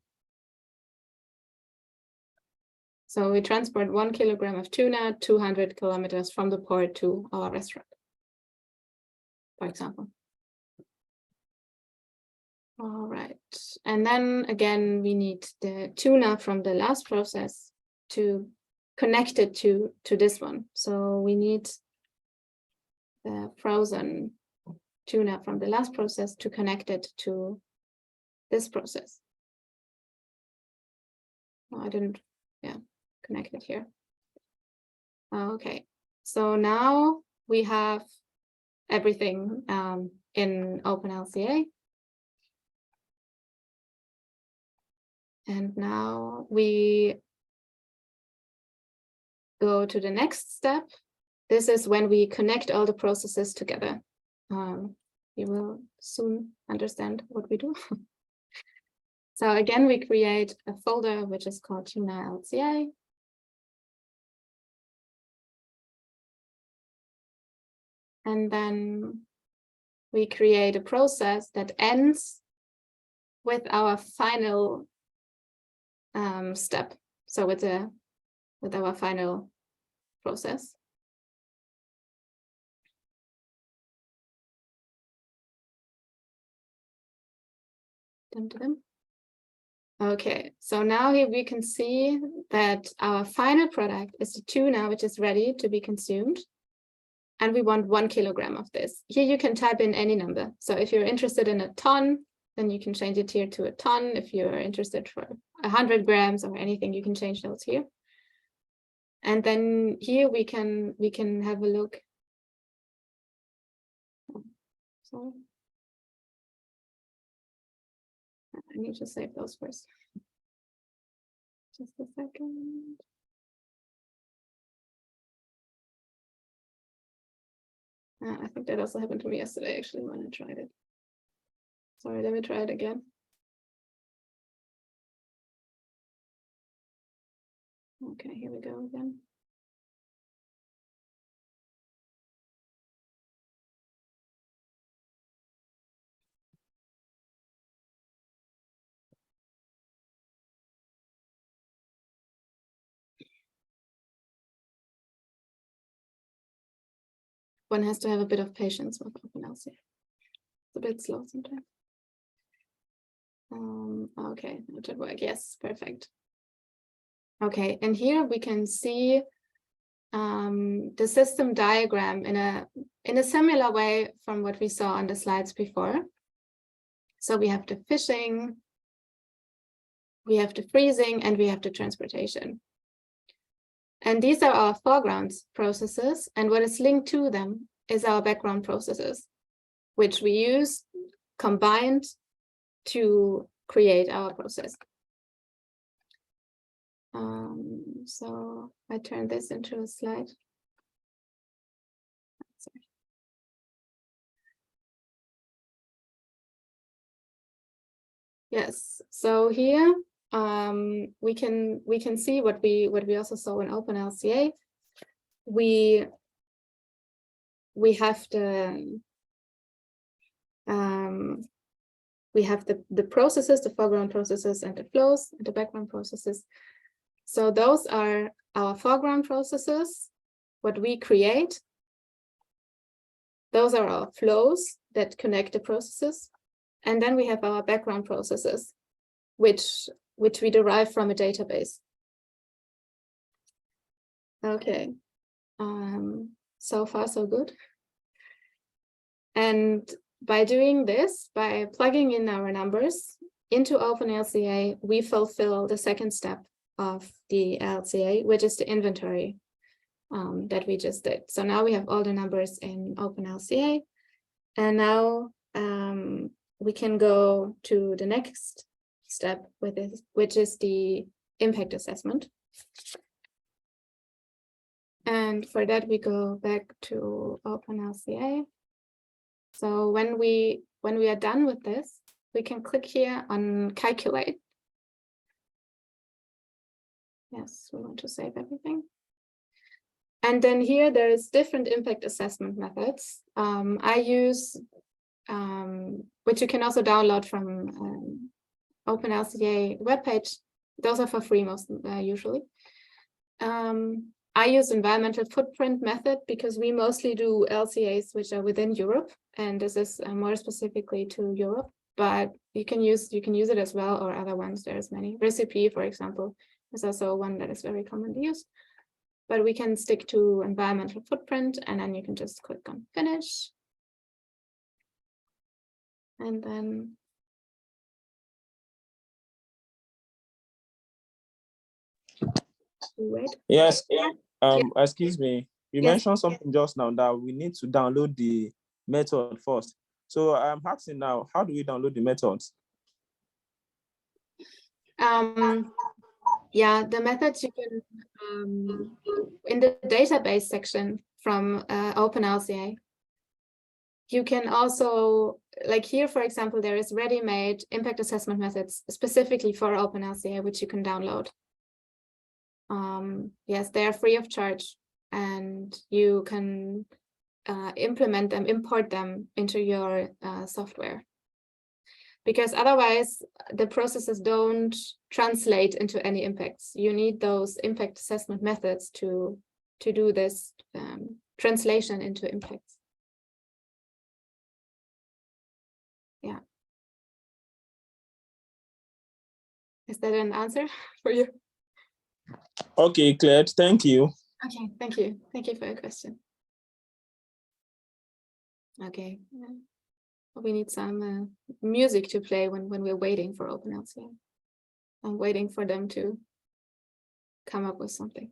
So we transport 1 kilogram of tuna 200 kilometers from the port to our restaurant, for example. All right, and then again, we need the tuna from the last process to connect it to this one. So we need the frozen tuna from the last process to connect it to this process. Oh, I didn't, connect it here. Okay, so now we have everything in OpenLCA. And now we go to the next step. This is when we connect all the processes together. You will soon understand what we do. So again, we create a folder which is called Tuna LCA. And then we create a process that ends with our final step. So with our final process. Dum, dum, dum. Okay, so now here we can see that our final product is the tuna, which is ready to be consumed. And we want 1 kilogram of this. Here you can type in any number. So if you're interested in a ton, then you can change it here to a ton. If you're interested for 100 grams or anything, you can change those here. And then here we can have a look. So I need to save those first. Just a second. I think that also happened to me yesterday, actually, when I tried it. Sorry, let me try it again. Okay, here we go again. One has to have a bit of patience with OpenLCA. It's a bit slow sometimes. Okay, that should work. Yes, perfect. Okay, and here we can see the system diagram in a similar way from what we saw on the slides before. So we have the fishing, we have the freezing, and we have the transportation. And these are our foreground processes, and what is linked to them is our background processes, which we use combined to create our process. So I turn this into a slide. Sorry. Yes, so here we can see what we also saw in OpenLCA. We have the processes, the foreground processes, and the flows, and the background processes. So those are our foreground processes, what we create. Those are our flows that connect the processes. And then we have our background processes, which we derive from a database. Okay, so far so good. And by doing this, by plugging in our numbers into OpenLCA, we fulfill the second step of the LCA, which is the inventory that we just did. So now we have all the numbers in OpenLCA, and now we can go to the next step with it, which is the impact assessment. And for that, we go back to OpenLCA. So when we are done with this, we can click here on calculate. Yes, we want to save everything. And then here there's different impact assessment methods. I use, which you can also download from OpenLCA webpage. Those are for free most usually. I use environmental footprint method because we mostly do LCAs which are within Europe, and this is more specifically to Europe. But you can use it as well, or other ones. There's many. Recipe, for example, is also one that is very commonly used. But we can stick to environmental footprint, and then you can just click on finish. And then wait. Yes. Yeah. Excuse me. You Yes. mentioned something just now that we need to download the method first. So I'm asking now, how do we download the methods? Yeah, the methods you can in the database section from OpenLCA. You can also, like here, for example, there is ready-made impact assessment methods specifically for OpenLCA, which you can download. Yes, they are free of charge, and you can implement them, import them into your software. Because otherwise, the processes don't translate into any impacts. You need those impact assessment methods to do this translation into impacts. Yeah. Is that an answer for you? Okay, Claire, thank you. Okay, thank you. Thank you for your question. Okay, we need some music to play when we're waiting for OpenLCA. I'm waiting for them to come up with something.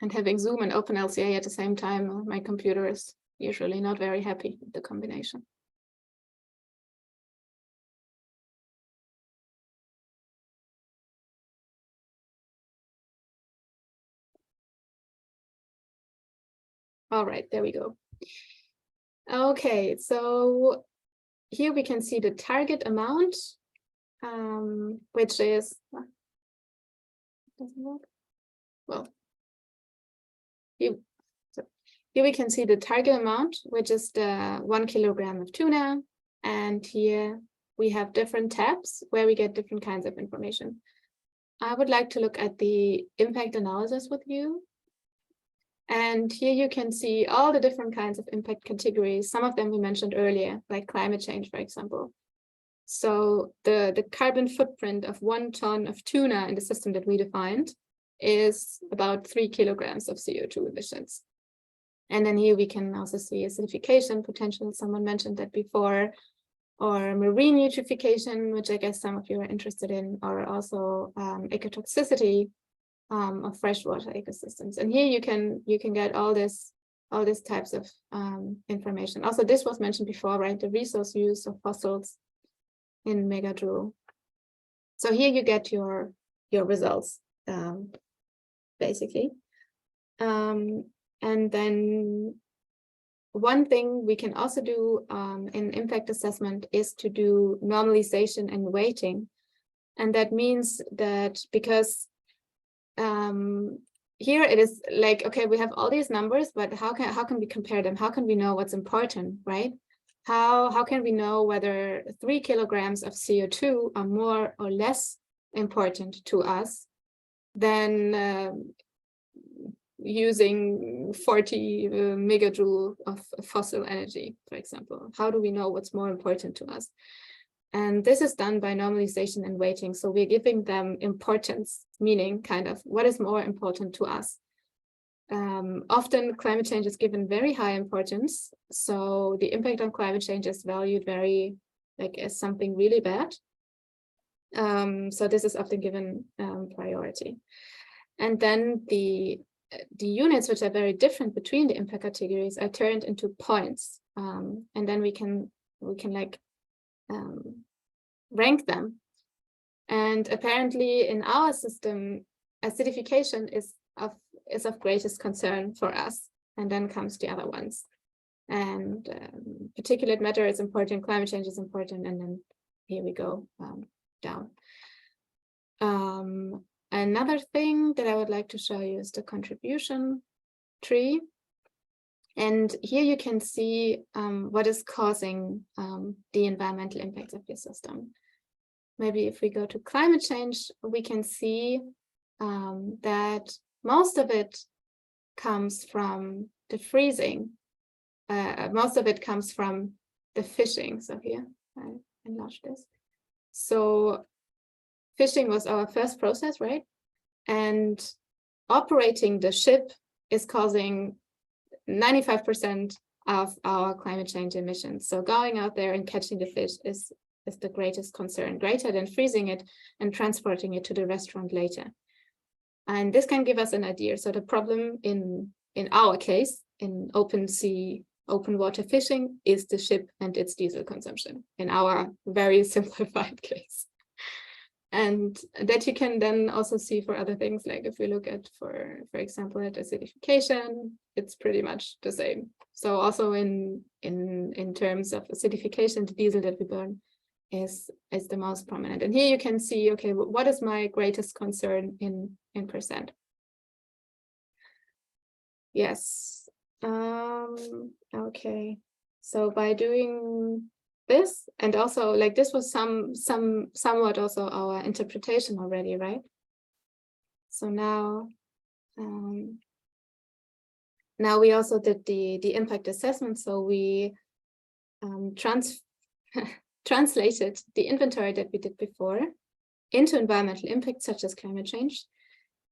And having Zoom and OpenLCA at the same time, my computer is usually not very happy with the combination. All right, there we go. Okay, so here we can see the target amount, which is, doesn't work. Well, here we can see the target amount, which is the 1 kilogram of tuna. And here we have different tabs where we get different kinds of information. I would like to look at the impact analysis with you. And here you can see all the different kinds of impact categories. Some of them we mentioned earlier, like climate change, for example. So the carbon footprint of 1 ton of tuna in the system that we defined is about 3 kilograms of CO2 emissions. And then here we can also see acidification potential. Someone mentioned that before, or marine eutrophication, which I guess some of you are interested in, or also ecotoxicity of freshwater ecosystems. And here you can get all these types of information. Also, this was mentioned before, right? The resource use of fossils in megajoule. So here you get your results, basically. And then one thing we can also do in impact assessment is to do normalization and weighting. And that means that because here it is like, okay, we have all these numbers, but how can we compare them? How can we know what's important, right? How can we know whether 3 kilograms of CO2 are more or less important to us than using 40 megajoule of fossil energy, for example? How do we know what's more important to us? And this is done by normalization and weighting. So we're giving them importance, meaning kind of what is more important to us. Often climate change is given very high importance. So the impact on climate change is valued very, like, as something really bad. So this is often given priority. And then the units, which are very different between the impact categories, are turned into points. And then we can like rank them. And apparently in our system, acidification is of greatest concern for us. And then comes the other ones. And particulate matter is important, climate change is important, and then here we go down. Another thing that I would like to show you is the contribution tree. And here you can see what is causing the environmental impacts of your system. Maybe if we go to climate change, we can see that most of it comes from the freezing. Most of it comes from the fishing. So here, I enlarge this. So fishing was our first process, right? And operating the ship is causing 95% of our climate change emissions. So going out there and catching the fish is the greatest concern, greater than freezing it and transporting it to the restaurant later. And this can give us an idea. So the problem in our case, in open sea, open water fishing, is the ship and its diesel consumption, in our very simplified case. And that you can then also see for other things, like if we look at, for example, at acidification, it's pretty much the same. So also in terms of acidification, the diesel that we burn is the most prominent. And here you can see, okay, what is my greatest concern in percent? Yes. Okay. So by doing this, and also like this was somewhat also our interpretation already, right? So now now we also did the impact assessment. So we translated the inventory that we did before into environmental impacts such as climate change.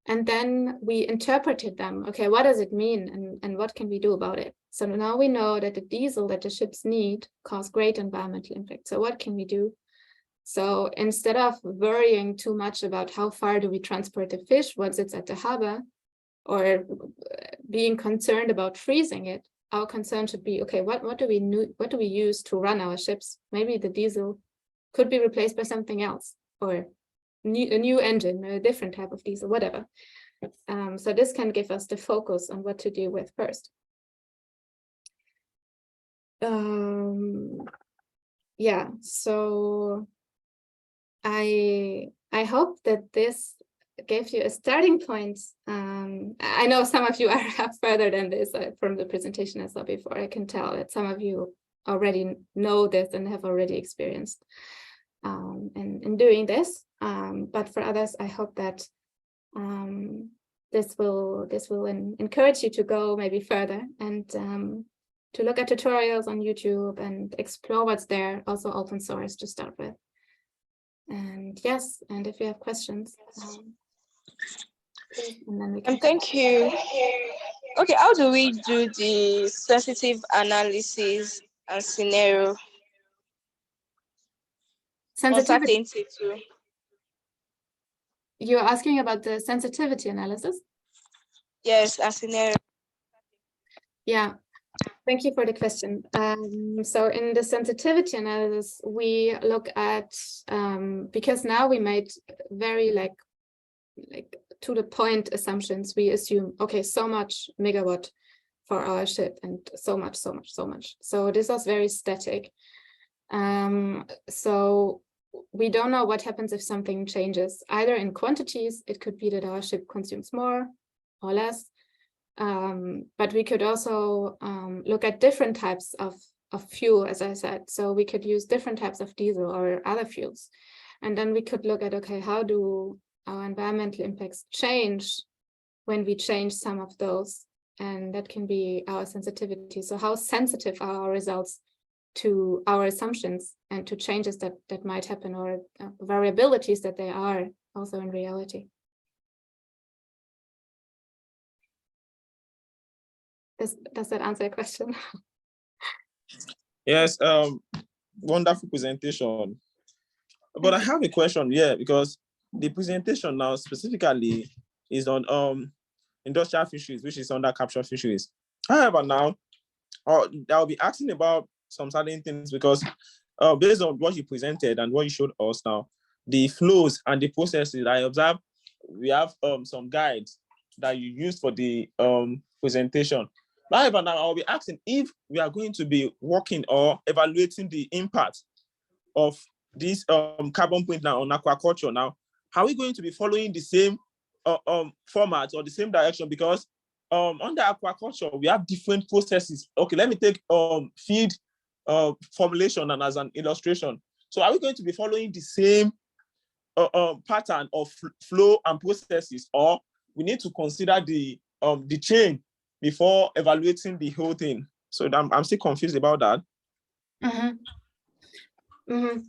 And then we interpreted them. Okay, what does it mean and what can we do about it? So now we know that the diesel that the ships need cause great environmental impact. So what can we do? So instead of worrying too much about how far do we transport the fish once it's at the harbor, or being concerned about freezing it, our concern should be, okay, what do we use to run our ships? Maybe the diesel could be replaced by something else, or a new engine, a different type of diesel, whatever. So this can give us the focus on what to deal with first. Yeah, so I hope that this gave you a starting point. I know some of you are further than this from the presentation I saw before. I can tell that some of you already know this and have already experienced in doing this. But for others, I hope that this will encourage you to go maybe further and to look at tutorials on YouTube and explore what's there, also open source to start with. And yes, and if you have questions, and then we can thank you. Okay, how do we do the sensitive analysis and scenario? Sensitivity. Uncertainty too. You're asking about the sensitivity analysis? Yes, and scenario. Yeah, thank you for the question. So in the sensitivity analysis, we look at, because now we made very like to the point assumptions. We assume, okay, so much megawatt for our ship and so much. So this was very static. So we don't know what happens if something changes, either in quantities. It could be that our ship consumes more or less. But we could also look at different types of fuel, as I said. So we could use different types of diesel or other fuels. And then we could look at, okay, how do our environmental impacts change when we change some of those? And that can be our sensitivity. So how sensitive are our results to our assumptions and to changes that might happen, or variabilities that they are also in reality? Does that answer your question? Yes, wonderful presentation. But I have a question here, because the presentation now specifically is on industrial fisheries, which is under capture fisheries. However, now I'll be asking about some certain things, because based on what you presented and what you showed us now, the flows and the processes, I observe we have some guides that you used for the presentation. However, now I'll be asking if we are going to be working or evaluating the impact of this carbon print now on aquaculture. Now, are we going to be following the same format or the same direction? Because under aquaculture, we have different processes. Okay, let me take feed formulation and as an illustration. So are we going to be following the same pattern of flow and processes, or we need to consider the chain before evaluating the whole thing? So I'm still confused about that.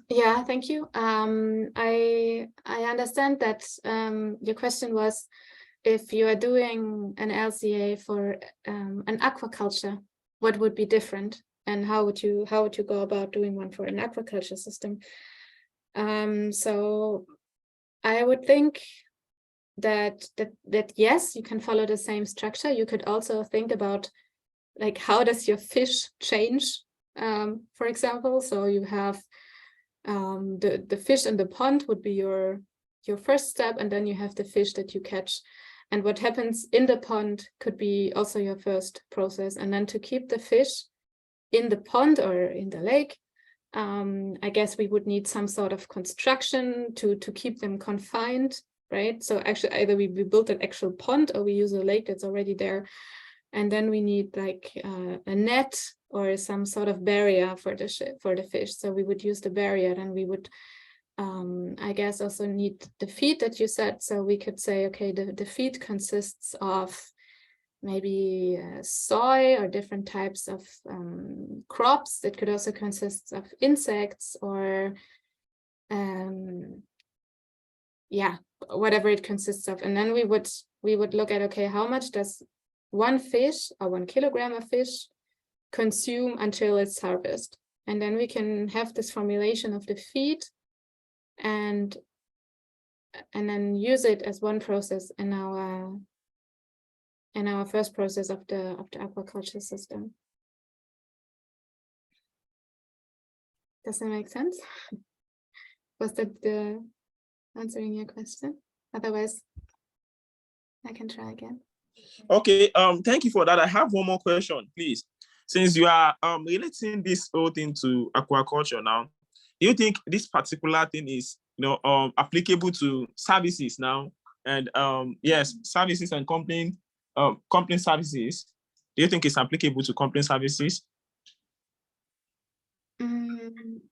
Yeah, thank you. I understand that your question was if you are doing an LCA for an aquaculture, what would be different, and how would you go about doing one for an aquaculture system? So I would think that yes, you can follow the same structure. You could also think about, like, how does your fish change, for example? So you have the fish in the pond would be your first step, and then you have the fish that you catch. And what happens in the pond could be also your first process. And then to keep the fish in the pond or in the lake, I guess we would need some sort of construction to keep them confined, right? So actually either we build an actual pond or we use a lake that's already there. And then we need like a net or some sort of barrier for the fish. So we would use the barrier, and we would, I guess, also need the feed that you said. So we could say, okay, the feed consists of maybe soy or different types of crops. It could also consist of insects or yeah, whatever it consists of. And then we would look at, okay, how much does one fish or 1 kilogram of fish consume until it's harvested? And then we can have this formulation of the feed and then use it as one process in our first process of the aquaculture system. Does that make sense? Was that the answering your question? Otherwise, I can try again. Okay, thank you for that. I have one more question, please. Since you are relating this whole thing to aquaculture now, do you think this particular thing is, applicable to services now? And yes, services and company services. Do you think it's applicable to company services?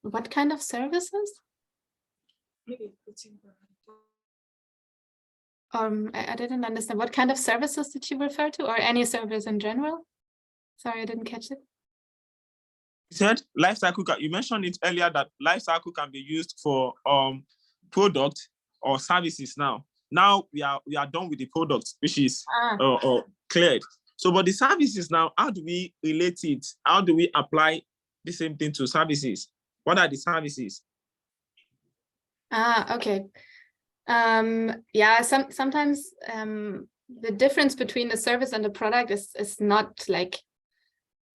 What kind of services? I didn't understand. What kind of services did you refer to, or any service in general? Sorry, I didn't catch it. You said life cycle. You mentioned it earlier that life cycle can be used for product or services. Now we are done with the product, which is cleared. So, but the services now, how do we relate it? How do we apply the same thing to services? What are the services? Okay. Yeah, sometimes the difference between the service and the product is not like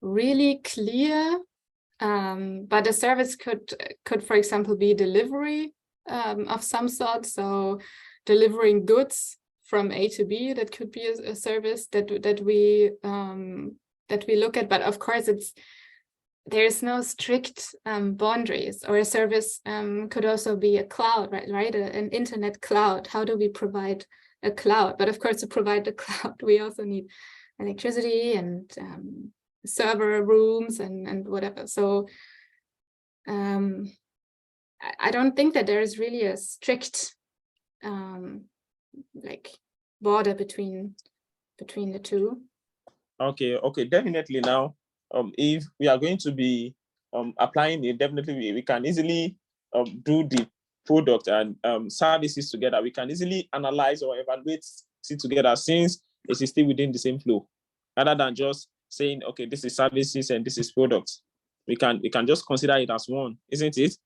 really clear. But a service could, for example, be delivery of some sort. So delivering goods from A to B, that could be a service that we look at. But of course, there's no strict boundaries. Or a service could also be a cloud, right? An internet cloud. How do we provide a cloud? But of course, to provide the cloud, we also need electricity and server rooms and whatever. So I don't think that there is really a strict like border between the two. Okay, definitely. Now, if we are going to be applying it, definitely we can easily do the product and services together. We can easily analyze or evaluate it together, since it is still within the same flow, rather than just saying, okay, this is services and this is products. We can just consider it as one, isn't it?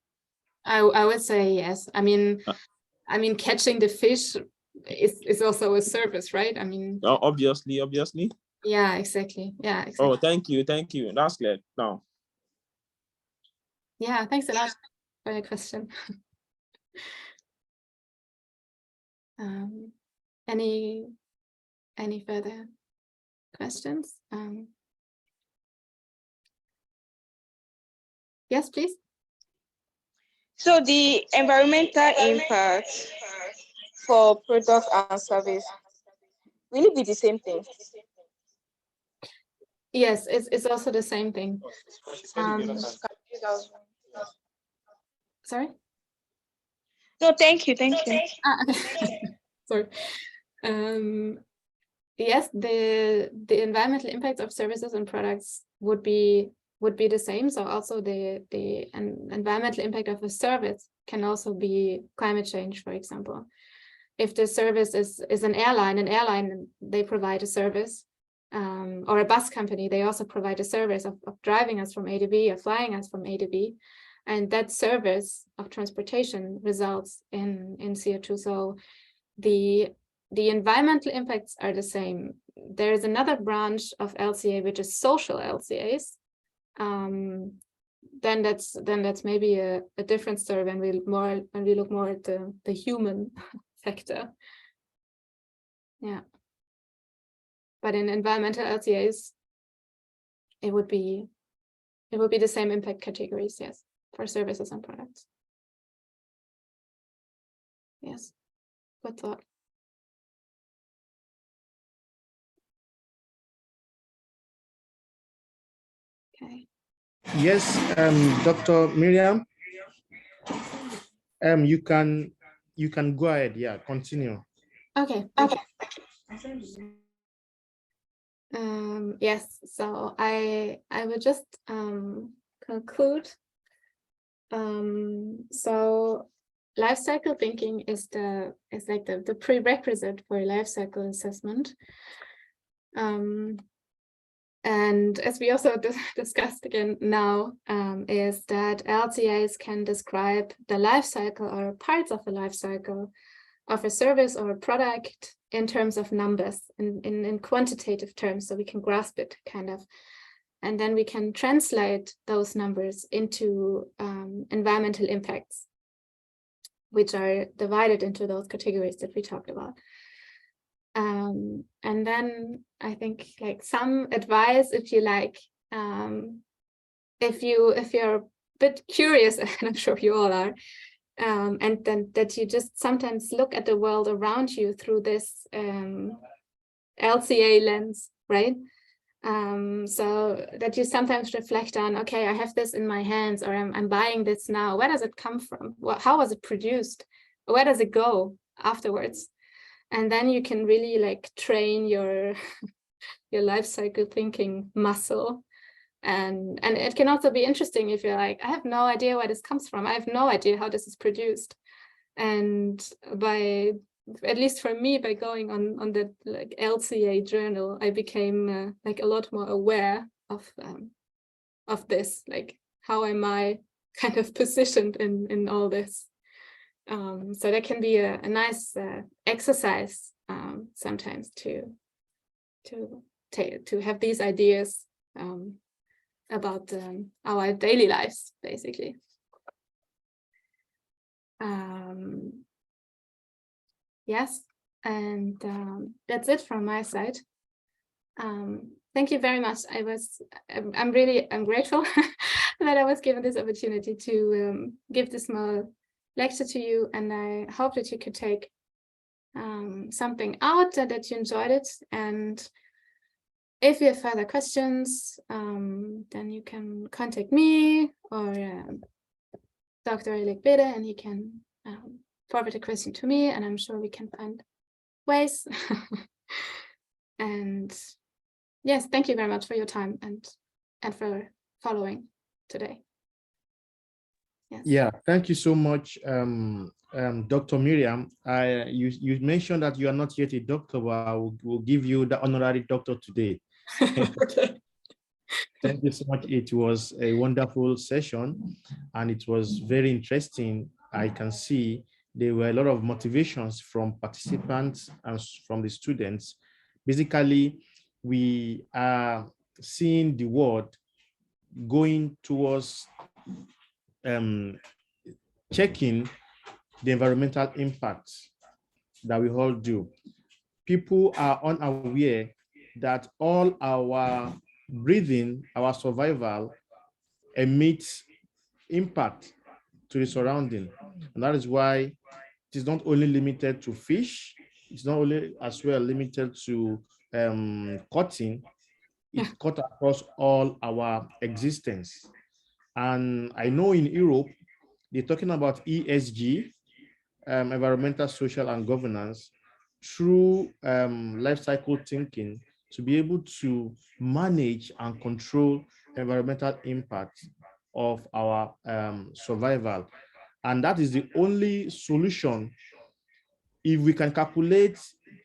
I would say yes. I mean, catching the fish is also a service, right? I mean, obviously. Yeah, exactly. Yeah, exactly. Oh, thank you. That's clear now. Yeah, thanks a lot for your question. Any further questions? Yes, please. So the environmental impact for product and service, will it be the same thing? Yes, it's also the same thing. Sorry? No, thank you. Sorry. Yes, the environmental impact of services and products would be the same. So also the environmental impact of a service can also be climate change, for example. If the service is an airline, they provide a service, or a bus company, they also provide a service of driving us from A to B or flying us from A to B. And that service of transportation results in CO2. So the environmental impacts are the same. There is another branch of LCA, which is social LCAs. Then that's maybe a different story when we look more at the human factor. Yeah. But in environmental LCAs, it would be the same impact categories, yes, for services and products. Yes, good thought. Okay. Yes, Dr. Miriam, you can go ahead. Yeah, continue. Okay. Yes, so I will just conclude. So life cycle thinking is like the prerequisite for life cycle assessment. And as we also discussed again now, is that LCAs can describe the life cycle or parts of the life cycle of a service or a product in terms of numbers, in quantitative terms, so we can grasp it kind of. And then we can translate those numbers into environmental impacts, which are divided into those categories that we talked about. And then I think like some advice, if you like, if you're a bit curious, and I'm sure you all are, and then that you just sometimes look at the world around you through this LCA lens, right? So that you sometimes reflect on, okay, I have this in my hands, or I'm buying this now. Where does it come from? How was it produced? Where does it go afterwards? And then you can really like train your your life cycle thinking muscle. And it can also be interesting if you're like, I have no idea where this comes from. I have no idea how this is produced. And by, at least for me, by going on the like LCA journal, I became like a lot more aware of this, like how am I kind of positioned in all this. So that can be a nice exercise sometimes to have these ideas about our daily lives, basically. Yes, and that's it from my side. Thank you very much. I'm grateful that I was given this opportunity to give this small lecture to you, and I hope that you could take something out, that you enjoyed it. And if you have further questions, then you can contact me or Dr. Elik Bede, and he can forward a question to me, and I'm sure we can find ways. And yes, thank you very much for your time and for following today. Yes. Yeah, thank you so much, Dr. Miriam. You mentioned that you are not yet a doctor, but I will give you the honorary doctor today. Okay. Thank you so much. It was a wonderful session, and it was very interesting. I can see there were a lot of motivations from participants and from the students. Basically, we are seeing the world going towards checking the environmental impacts that we all do. People are unaware that all our breathing, our survival emits impact to the surrounding. And that is why it is not only limited to fish, it's not only as well limited to cutting, it cut across all our existence. And I know in Europe, they're talking about ESG, environmental, social, and governance, through life cycle thinking, to be able to manage and control environmental impact of our survival. And that is the only solution. If we can calculate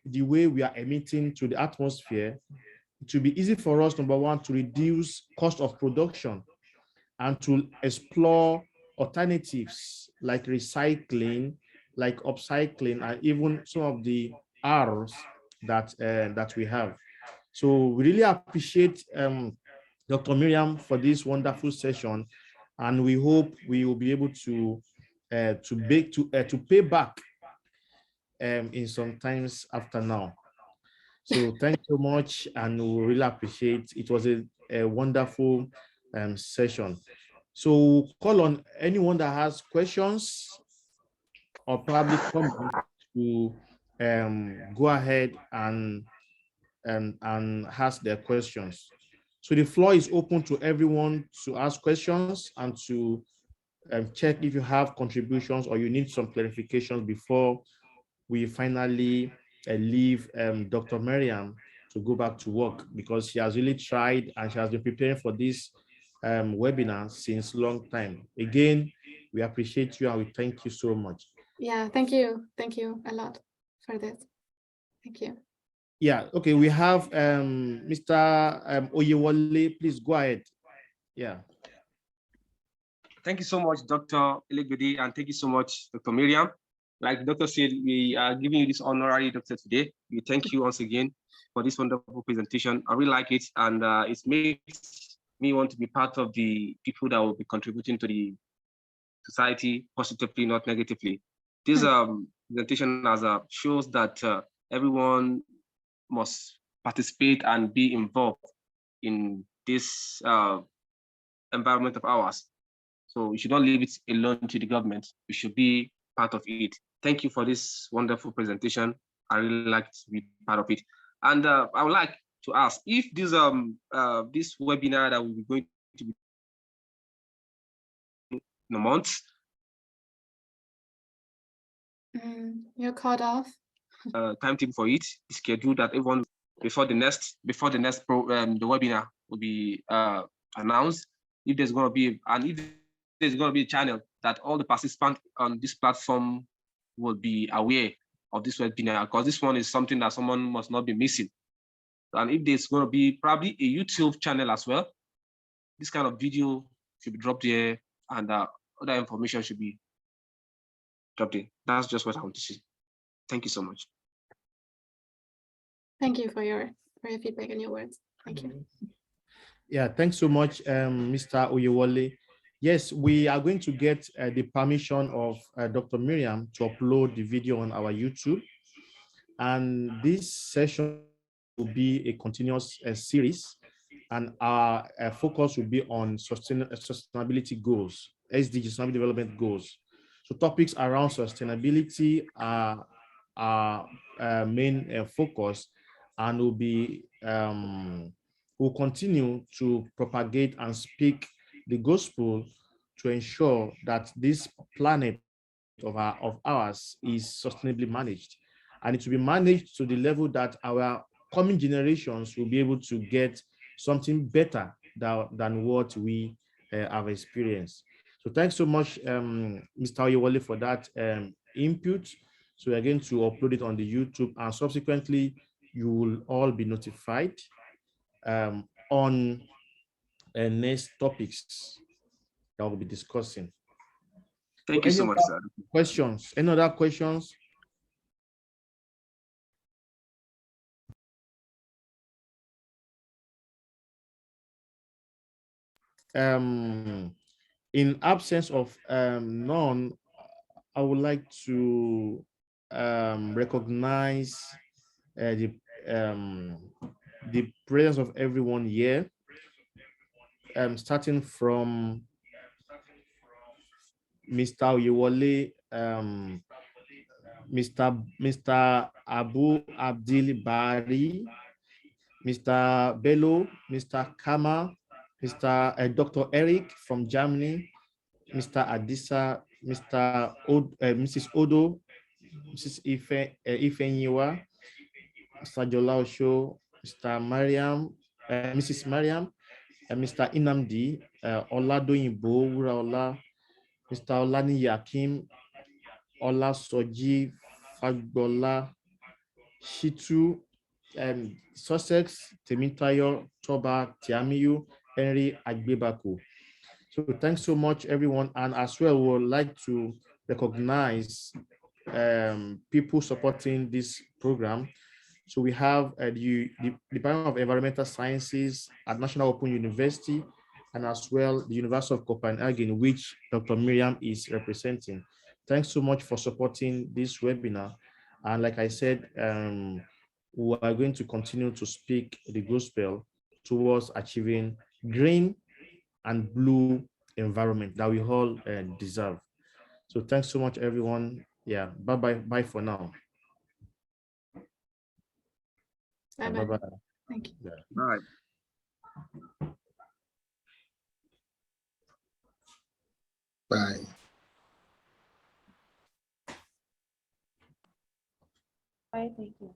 the way we are emitting to the atmosphere, it will be easy for us, number one, to reduce cost of production and to explore alternatives like recycling, like upcycling, and even some of the R's that we have. So we really appreciate Dr. Miriam for this wonderful session, and we hope we will be able to pay back in some times after now. So thank you so much, and we really appreciate it. Was a wonderful session. So call on anyone that has questions or probably comments to go ahead and ask their questions. So the floor is open to everyone to ask questions and to check if you have contributions or you need some clarifications before we finally leave Dr. Miriam to go back to work, because she has really tried and she has been preparing for this webinar since long time. Again, we appreciate you and we thank you so much. Yeah, thank you. Thank you a lot for this. Thank you. Yeah, okay, we have Mr. Oyewole, please go ahead. Yeah. Thank you so much, Dr. Elegbede, and thank you so much, Dr. Miriam. Like the doctor said, we are giving you this honorary doctor today. We thank you once again for this wonderful presentation. I really like it, and it makes me want to be part of the people that will be contributing to the society positively, not negatively. This presentation shows that everyone must participate and be involved in this environment of ours. So we should not leave it alone to the government. We should be part of it. Thank you for this wonderful presentation. I really like to be part of it. And I would like to ask if this this webinar that we'll be going to be in a month. You're cut off. Timetable for it, schedule that everyone before the next the webinar will be announced. If there's going to be there's going to be a channel that all the participants on this platform will be aware of this webinar, because this one is something that someone must not be missing. And if there's going to be probably a YouTube channel as well, this kind of video should be dropped here, and other information should be dropped in. That's just what I want to see. Thank you so much. Thank you for your feedback and your words. Thank you. Yeah, thanks so much, Mr. Oyewole. Yes, we are going to get the permission of Dr. Miriam to upload the video on our YouTube. And this session will be a continuous series, and our focus will be on sustainability goals, SDG, Sustainable Development Goals. So topics around sustainability are our main focus, and will continue to propagate and speak the gospel to ensure that this planet of ours is sustainably managed, and it will be managed to the level that our coming generations will be able to get something better than what we have experienced. So thanks so much, Mr. Oyewole, for that input. So we're going to upload it on the YouTube, and subsequently you will all be notified on next topics that we'll be discussing. Thank you so much, sir. Questions? Any other questions? In absence of none, I would like to recognize the presence of everyone here, starting from Mr. Oyewole, Mr. Abu Abdil Bari, Mr. Bello, Mr. Kama, Dr. Eric from Germany, Mr. Adisa, Mrs. Odo, Mrs. Ifenyiwa, Mr. Jola Osho, Mr. Mariam, Mrs. Mariam, Mr. Inamdi, Oladoyinbo Wuraola, Mr. Olani Yakim, Ola Soji Fagbola, Shitu, Sussex, Temitayo, Toba, Tiamiyu, Henry Agbebaku. So thanks so much, everyone. And as well, we would like to recognize people supporting this program. So we have the Department of Environmental Sciences at National Open University, and as well the University of Copenhagen, which Dr. Miriam is representing. Thanks so much for supporting this webinar. And like I said, we are going to continue to speak the gospel towards achieving green and blue environment that we all deserve. So thanks so much, everyone. Yeah, bye for now. Bye bye. Thank you. Yeah. Bye. Bye. Bye, thank you.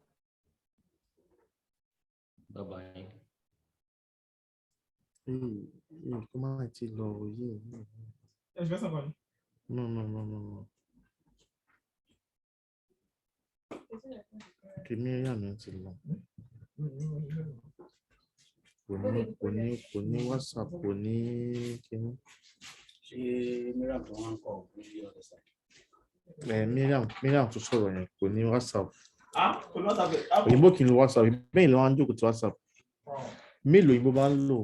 Bye-bye. Come on, it's low. No. Give me a minute. Kò ní WhatsApp, kò ní kíní. Miriam tó sọ̀rọ̀ yẹn, kò ní WhatsApp. Òyìnbó kì í lo WhatsApp, bẹ́ẹ̀ ni wọ́n á jókòó ti WhatsApp. Mélòó òyìnbó bá ń lò?